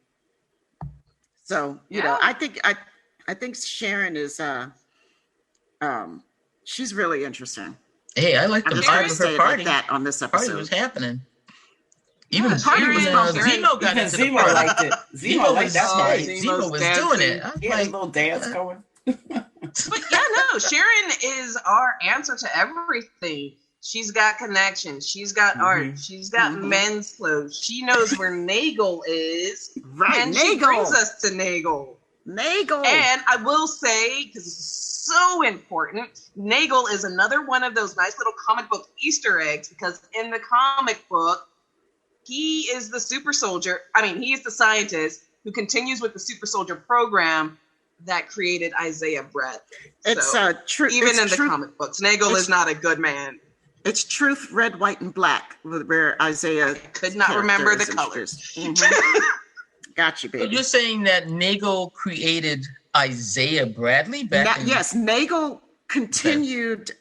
So, you know, I think Sharon is she's really interesting. Hey, I like the vibe of her party. Like that on this episode. Party was happening. Even Zemo got into the party. Liked it. Zemo liked that party. Zemo was doing it. He had a little dance going. But yeah, no, Sharon is our answer to everything. She's got connections. She's got art. She's got men's clothes. She knows where Nagel is. Right, and Nagel. She brings us to Nagel. Nagel. And I will say, because this is so important, Nagel is another one of those nice little comic book Easter eggs, because in the comic book, he is the super soldier. I mean, he is the scientist who continues with the super soldier program that created Isaiah Brett. It's so, true. Even in the comic books, Nagel is not a good man. It's Truth, Red, White, and Black, where Isaiah could not remember the colors. Got you, baby. So you're saying that Nagel created Isaiah Bradley back Yes, Nagel continued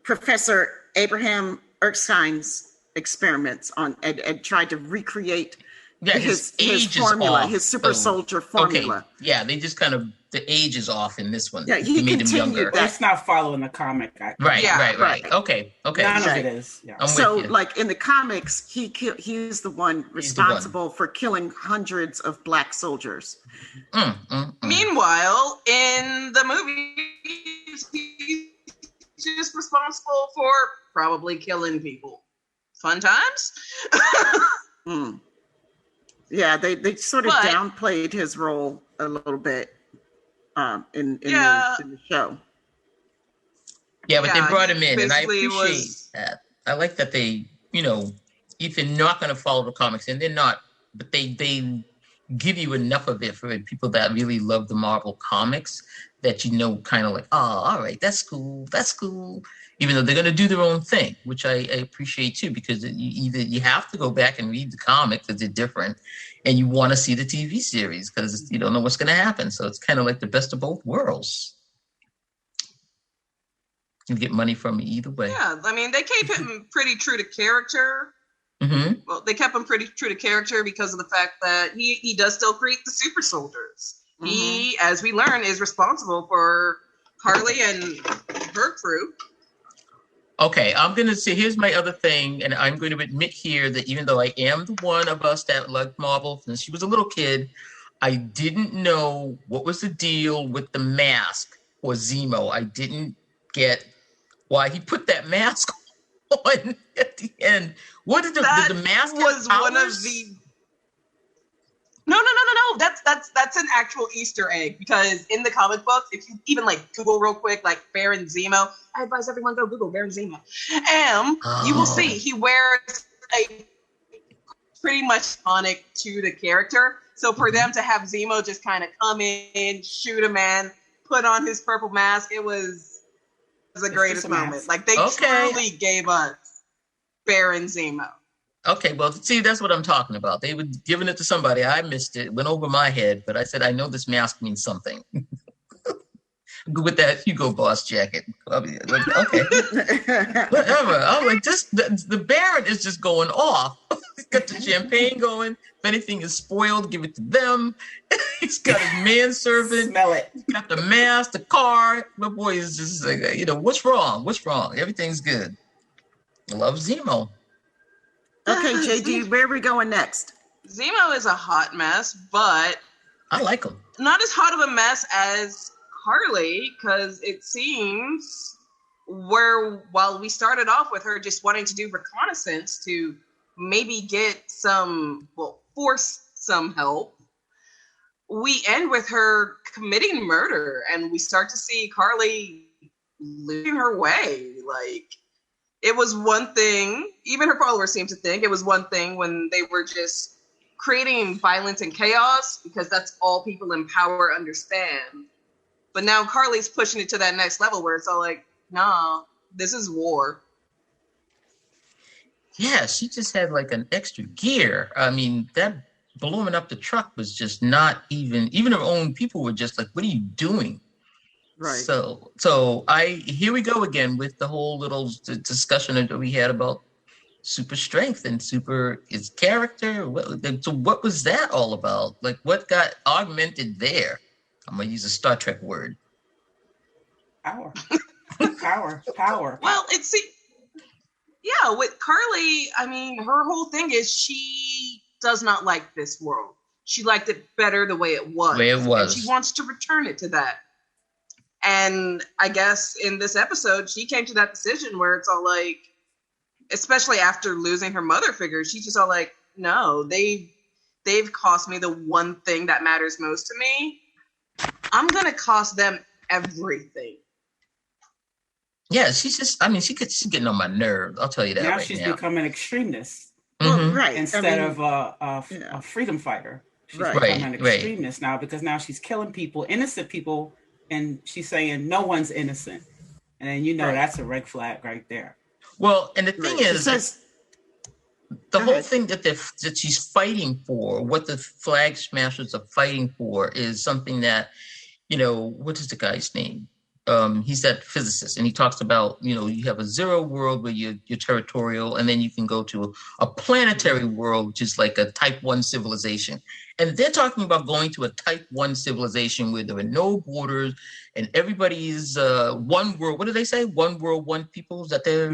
Professor Abraham Erskine's experiments on and tried to recreate his formula, his super soldier formula. Okay. Yeah, they just kind of, the age is off in this one. Yeah, he made him younger. That's not following the comic. Right. Okay. None of it is. Yeah. So, like in the comics, he's the one responsible for killing hundreds of black soldiers. Meanwhile, in the movies, he's just responsible for probably killing people. Fun times? Yeah, they sort of downplayed his role a little bit in the show. Yeah, but they brought him in, and I appreciate that. I like that they, if they're not going to follow the comics, and they're not, but they give you enough of it for people that really love the Marvel comics that kind of like, oh, all right, that's cool. Even though they're going to do their own thing, which I appreciate too, because you have to go back and read the comic because they're different, and you want to see the TV series because you don't know what's going to happen. So it's kind of like the best of both worlds. You get money from me either way. Yeah, I mean, they kept him pretty true to character. Well, they kept him pretty true to character because of the fact that he does still create the super soldiers. He, as we learn, is responsible for Karli and her crew. Okay, I'm going to say, here's my other thing, and I'm going to admit here that even though I am the one of us that loved Marvel since she was a little kid, I didn't know what was the deal with the mask for Zemo. I didn't get why he put that mask on at the end. What did the mask was have one powers? of the... No. That's an actual Easter egg, because in the comic books, if you even Google real quick, Baron Zemo, I advise everyone go Google Baron Zemo. You will see he wears a pretty much iconic to the character. So for them to have Zemo just kind of come in, shoot a man, put on his purple mask, it was the greatest moment. They truly gave us Baron Zemo. Okay, well, see, that's what I'm talking about. They were giving it to somebody. I missed it. It went over my head, but I said, I know this mask means something. With that Hugo Boss jacket. Okay. Whatever. I'm like, the Baron is just going off. He's got the champagne going. If anything is spoiled, give it to them. He's got his manservant. Smell it. He's got the mask, the car. My boy is just like, what's wrong? What's wrong? Everything's good. I love Zemo. Okay, JD, where are we going next? Zemo is a hot mess, but I like him. Not as hot of a mess as Karli, because it seems while we started off with her just wanting to do reconnaissance to maybe get force some help, we end with her committing murder, and we start to see Karli losing her way. It was one thing, even her followers seem to think it was one thing when they were just creating violence and chaos, because that's all people in power understand. But now Karli's pushing it to that next level where it's all nah, this is war. Yeah, she just had an extra gear. I mean, that blowing up the truck was just not even her own people were just like, what are you doing? Right. So here we go again with the whole little discussion that we had about super strength and his character. So what was that all about? What got augmented there? I'm going to use a Star Trek word. Power. Well, with Karli, I mean, her whole thing is she does not like this world. She liked it better the way it was. And she wants to return it to that. And I guess in this episode, she came to that decision where it's all especially after losing her mother figure, she's just all like, no, they've cost me the one thing that matters most to me. I'm gonna cost them everything. Yeah, she's she's getting on my nerves. I'll tell you that. Now right she's now. become an extremist. Well, right. Instead of a freedom fighter. She's become an extremist now, because now she's killing people, innocent people, and she's saying no one's innocent. And then that's a red flag right there. Well, and the thing is, the whole thing that she's fighting for, what the Flag Smashers are fighting for, is something that, what is the guy's name? He's that physicist, and he talks about, you have a zero world where you're territorial, and then you can go to a planetary world, which is like a type 1 civilization. And they're talking about going to a type 1 civilization where there are no borders and everybody is one world. What do they say? One world, one people? Is that their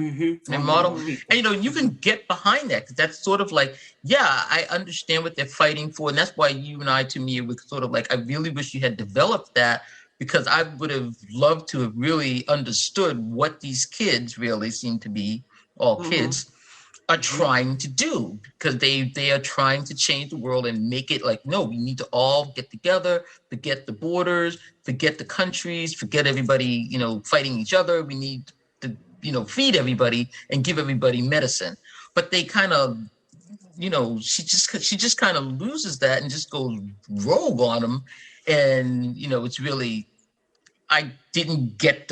model? And, you can get behind that, because that's sort of like, I understand what they're fighting for. And that's why you and I, Tamia, were sort of like, I really wish you had developed that, because I would have loved to have really understood what these kids really seem to be, all kids, are trying to do, because they are trying to change the world and make it like, no, we need to all get together, forget the borders, forget the countries, forget everybody, fighting each other. We need to, feed everybody and give everybody medicine. But they kind of, she just kind of loses that and just goes rogue on them. And, it's really, I didn't get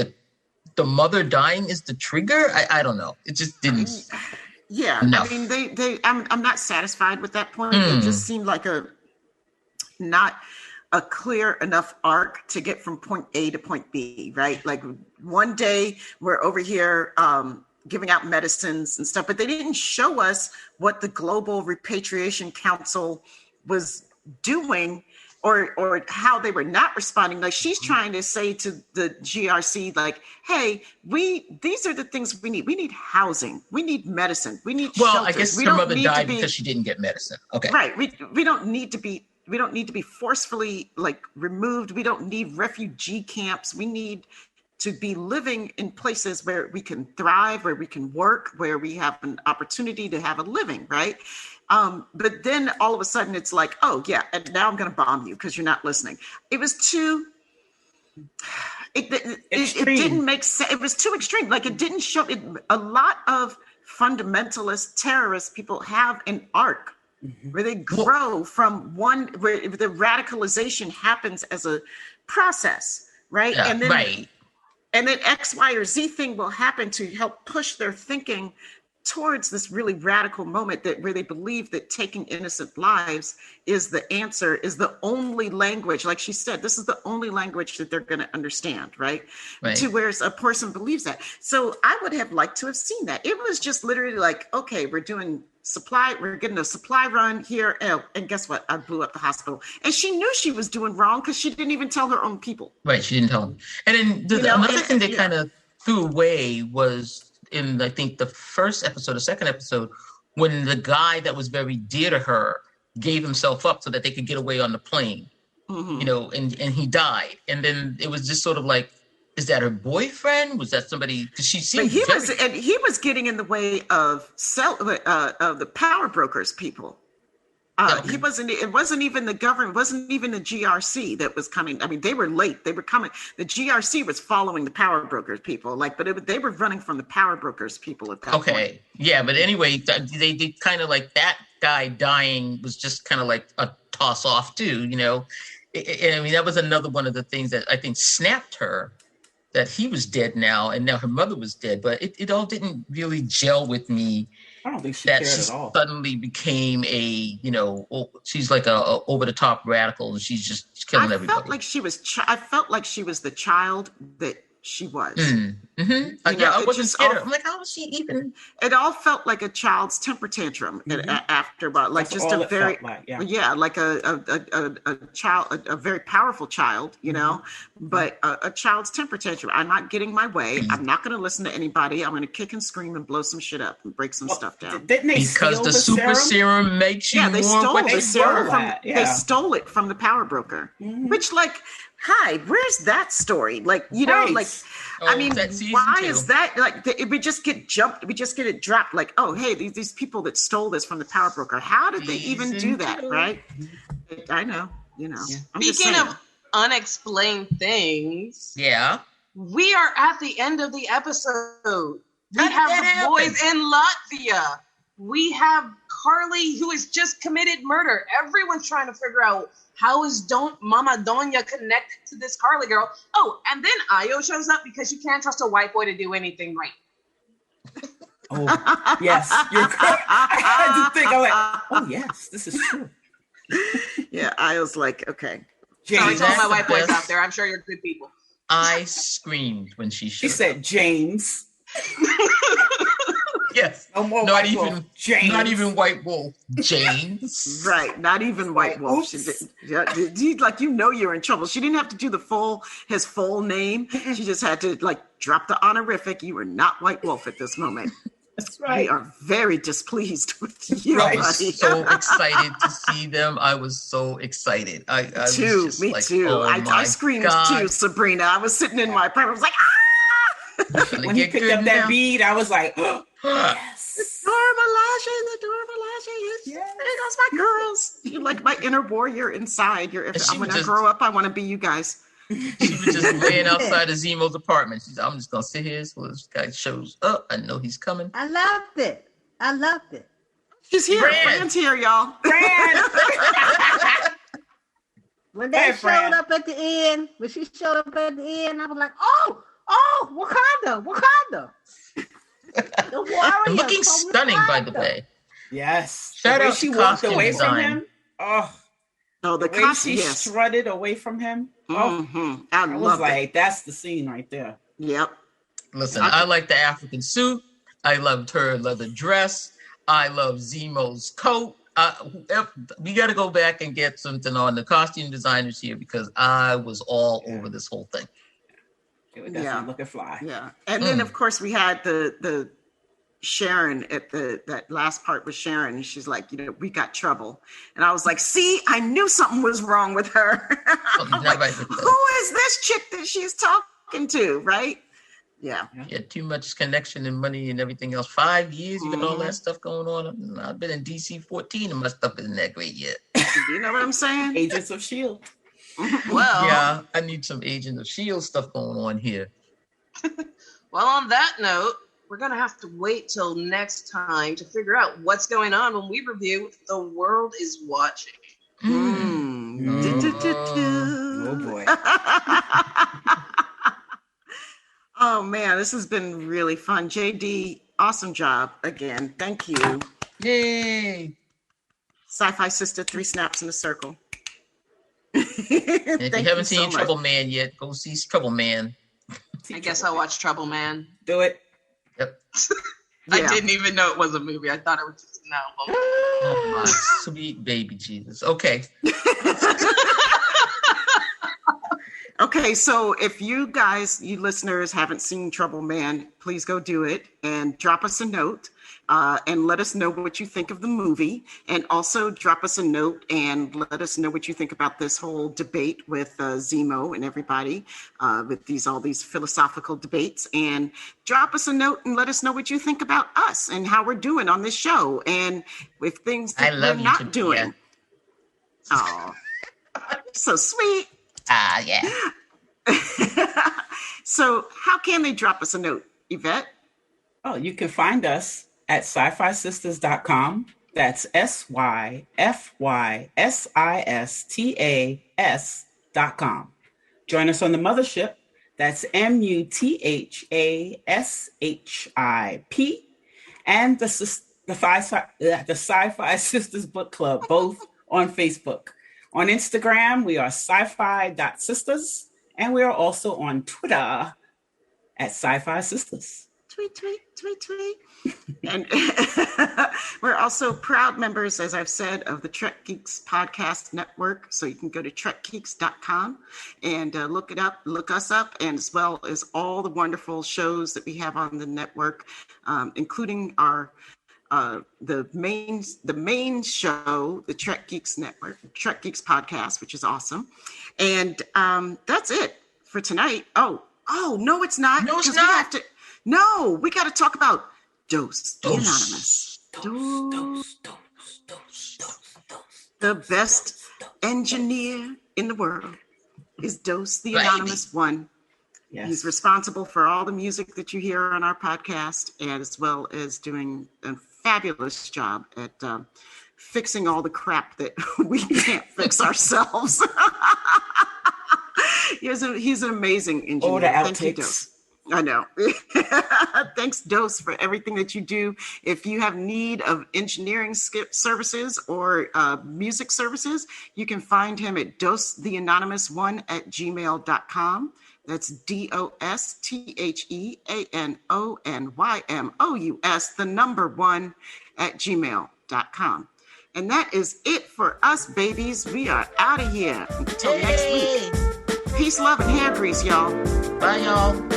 the mother dying is the trigger. I don't know. It just didn't. Yeah. Enough. I mean, I'm not satisfied with that point. It just seemed like not a clear enough arc to get from point A to point B, right? Like one day we're over here giving out medicines and stuff, but they didn't show us what the Global Repatriation Council was doing, or how they were not responding. Like, she's trying to say to the GRC, like, hey, these are the things we need. We need housing. We need medicine. We need shelters. I guess her mother died because she didn't get medicine. Okay. Right. We don't need to be forcefully like removed. We don't need refugee camps. We need to be living in places where we can thrive, where we can work, where we have an opportunity to have a living, right? But then all of a sudden it's like, oh yeah, and now I'm going to bomb you because you're not listening. It was too, it didn't make sense. It was too extreme. Like, it didn't show it. A lot of fundamentalist terrorist people have an arc where they grow from one, where the radicalization happens as a process, right? Yeah, and then X, Y, or Z thing will happen to help push their thinking towards this really radical moment where they believe that taking innocent lives is the answer, is the only language. Like she said, this is the only language that they're going to understand, right? To where a person believes that. So I would have liked to have seen that. It was just literally like, okay, we're getting a supply run here. And guess what? I blew up the hospital. And she knew she was doing wrong because she didn't even tell her own people. Right, she didn't tell them. And then another thing they kind of threw away was, in I think the first episode, the second episode, when the guy that was very dear to her gave himself up so that they could get away on the plane, and he died. And then it was just sort of like, is that her boyfriend? Was that somebody? Because she seemed he was getting in the way of the power brokers people. It wasn't even the government, it wasn't even the GRC that was coming. I mean, they were late. They were coming. The GRC was following the power brokers people, they were running from the power brokers people at that point. Okay. Yeah. But anyway, they did kind of like that guy dying was just kind of like a toss off too, And I mean, that was another one of the things that I think snapped her, that he was dead now, and now her mother was dead. But it all didn't really gel with me. I don't think she cared at all. Suddenly became she's like a over the top radical, and she's just killing everybody. I felt like she was the child that she was. I wasn't scared. I'm like, how was she even? It all felt like a child's temper tantrum after a while, like That's just all a very, like a child, a very powerful child, but a child's temper tantrum. I'm not getting my way. I'm not going to listen to anybody. I'm going to kick and scream and blow some shit up and break some stuff down. Didn't they because steal the super serum makes you they more. stole the serum they stole it from the power broker, which like. hide? Where's that story? Like, you know, Right. like, Oh, I mean, that's season why 2. is that? Like, it would just get jumped. We just get it dropped. Like, oh, hey, these people that stole this from the power broker. How did they even do Season that? 2. Right? I know. You know. Yeah. I'm just Speaking saying. of unexplained things, Yeah. we are at the end of the episode. We How did have that the boys in Latvia. We have Karli, who has just committed murder. Everyone's trying to figure out how is Mama Donya connected to this Karli girl. Oh, and then Io shows up because you can't trust a white boy to do anything right. Oh, yes. You're correct. I had to think. I'm like, oh, yes, this is true. Yeah, I was like, okay. Sorry James. to all my the white boys best. out there. I'm sure you're good people. I screamed when she She showed said, up. James. Yes. No more Not white even wolf. James. Not even White Wolf. James. Right, not even White Wolf. She Oops. did, yeah, like, you know, you're in trouble. She didn't have to do his full name. She just had to like drop the honorific. You were not White Wolf at this moment. That's We right. are very displeased with you, I buddy. was so excited to see them. I was so excited. I was Too, just me like, too. Oh I my screamed God. too, Sabrina. I was sitting in my apartment. I was like, ah! Gonna When he get picked good up that now. bead, I was like, oh, The yes. Dormalaje. Yes. There goes my girls. You're like my inner warrior inside. she When was I just- grow up, I want to be you guys. She was just laying outside of Zemo's apartment. She's, I'm just gonna sit here so this guy shows up. I know he's coming. I loved it. I loved it. She's here. Fran. Fran's here, y'all. Fran. When they Hey, showed Fran. up at the end, when she showed up at the end, I was like, oh, Wakanda. The warrior. And looking from stunning, by the Wakanda. way. Yes. Shout the way out she to walked costume away design. from him. Oh, Oh, the the way costume. she Yes. strutted away from him. Oh, Mhm. I I was love like, it. that's the scene right there. Yep. Listen, I like the African suit. I loved her leather dress. I love Zemo's coat. We got to go back and get something on the costume designers here because I was all over this whole thing. It was definitely Yeah. looking fly. Yeah. And then of course we had the Sharon at that last part with Sharon, and she's like, you know, we got trouble. And I was like, see, I knew something was wrong with her. Something's I'm not like, right with her. who is this chick that she's talking to? Right? Yeah. You had too much connection and money and everything else. 5 years, you got all Mhm. that stuff going on. I've been in DC 14 and my stuff isn't that great yet. You know what I'm saying? Agents of S.H.I.E.L.D. Well, Yeah, I need some Agents of S.H.I.E.L.D. stuff going on here. well, on that note, we're going to have to wait till next time to figure out what's going on when we review The World is Watching. Mm. Do-do-do-do. Oh boy. Oh man, this has been really fun. JD, awesome job again. Thank you. Yay! SyFy sister, 3 snaps in a circle. And if you haven't seen Trouble Man yet, go see Trouble Man. I guess I'll watch Trouble Man. Do it. Yep. I Yeah. didn't even know it was a movie. I thought it was just an album. Oh my sweet baby Jesus. Okay. Okay, so if you guys, you listeners, haven't seen Trouble Man, please go do it and drop us a note and let us know what you think of the movie. And also drop us a note and let us know what you think about this whole debate with Zemo and everybody with all these philosophical debates. And drop us a note and let us know what you think about us and how we're doing on this show. And with things I that love we're you not too, doing. Oh, so sweet. Yeah. So how can they drop us a note, Yvette? Oh, you can find us at SyFysistas.com. That's SyFysistas.com. Join us on the mothership. That's MUTHASHIP. And the SyFy Sisters Book Club, both on Facebook. On Instagram, we are sci-fi.sisters, and we are also on Twitter at SyFy Sisters. Tweet, tweet, tweet, tweet. And we're also proud members, as I've said, of the Trek Geeks Podcast Network. So you can go to trekgeeks.com and look us up, and as well as all the wonderful shows that we have on the network, including our the main show, the Trek Geeks Network, Trek Geeks podcast, which is awesome. And that's it for tonight. Oh, no, it's not. No, it's not. We got to talk about Dose, the Anonymous. Dose. The best engineer in the world is Dose, the Anonymous one. Yes. He's responsible for all the music that you hear on our podcast, and as well as doing a fabulous job at fixing all the crap that we can't fix ourselves. He's an amazing engineer. Oh, the Thank you, outtakes. Dose. I know. Thanks, Dose, for everything that you do. If you have need of engineering services or music services, you can find him at dosetheanonymous1@gmail.com. That's DOSTHEANONYMOUS, the number 1@gmail.com. And that is it for us, babies. We are out of here. Until next week. Peace, love, and hair grease, y'all. Bye, y'all.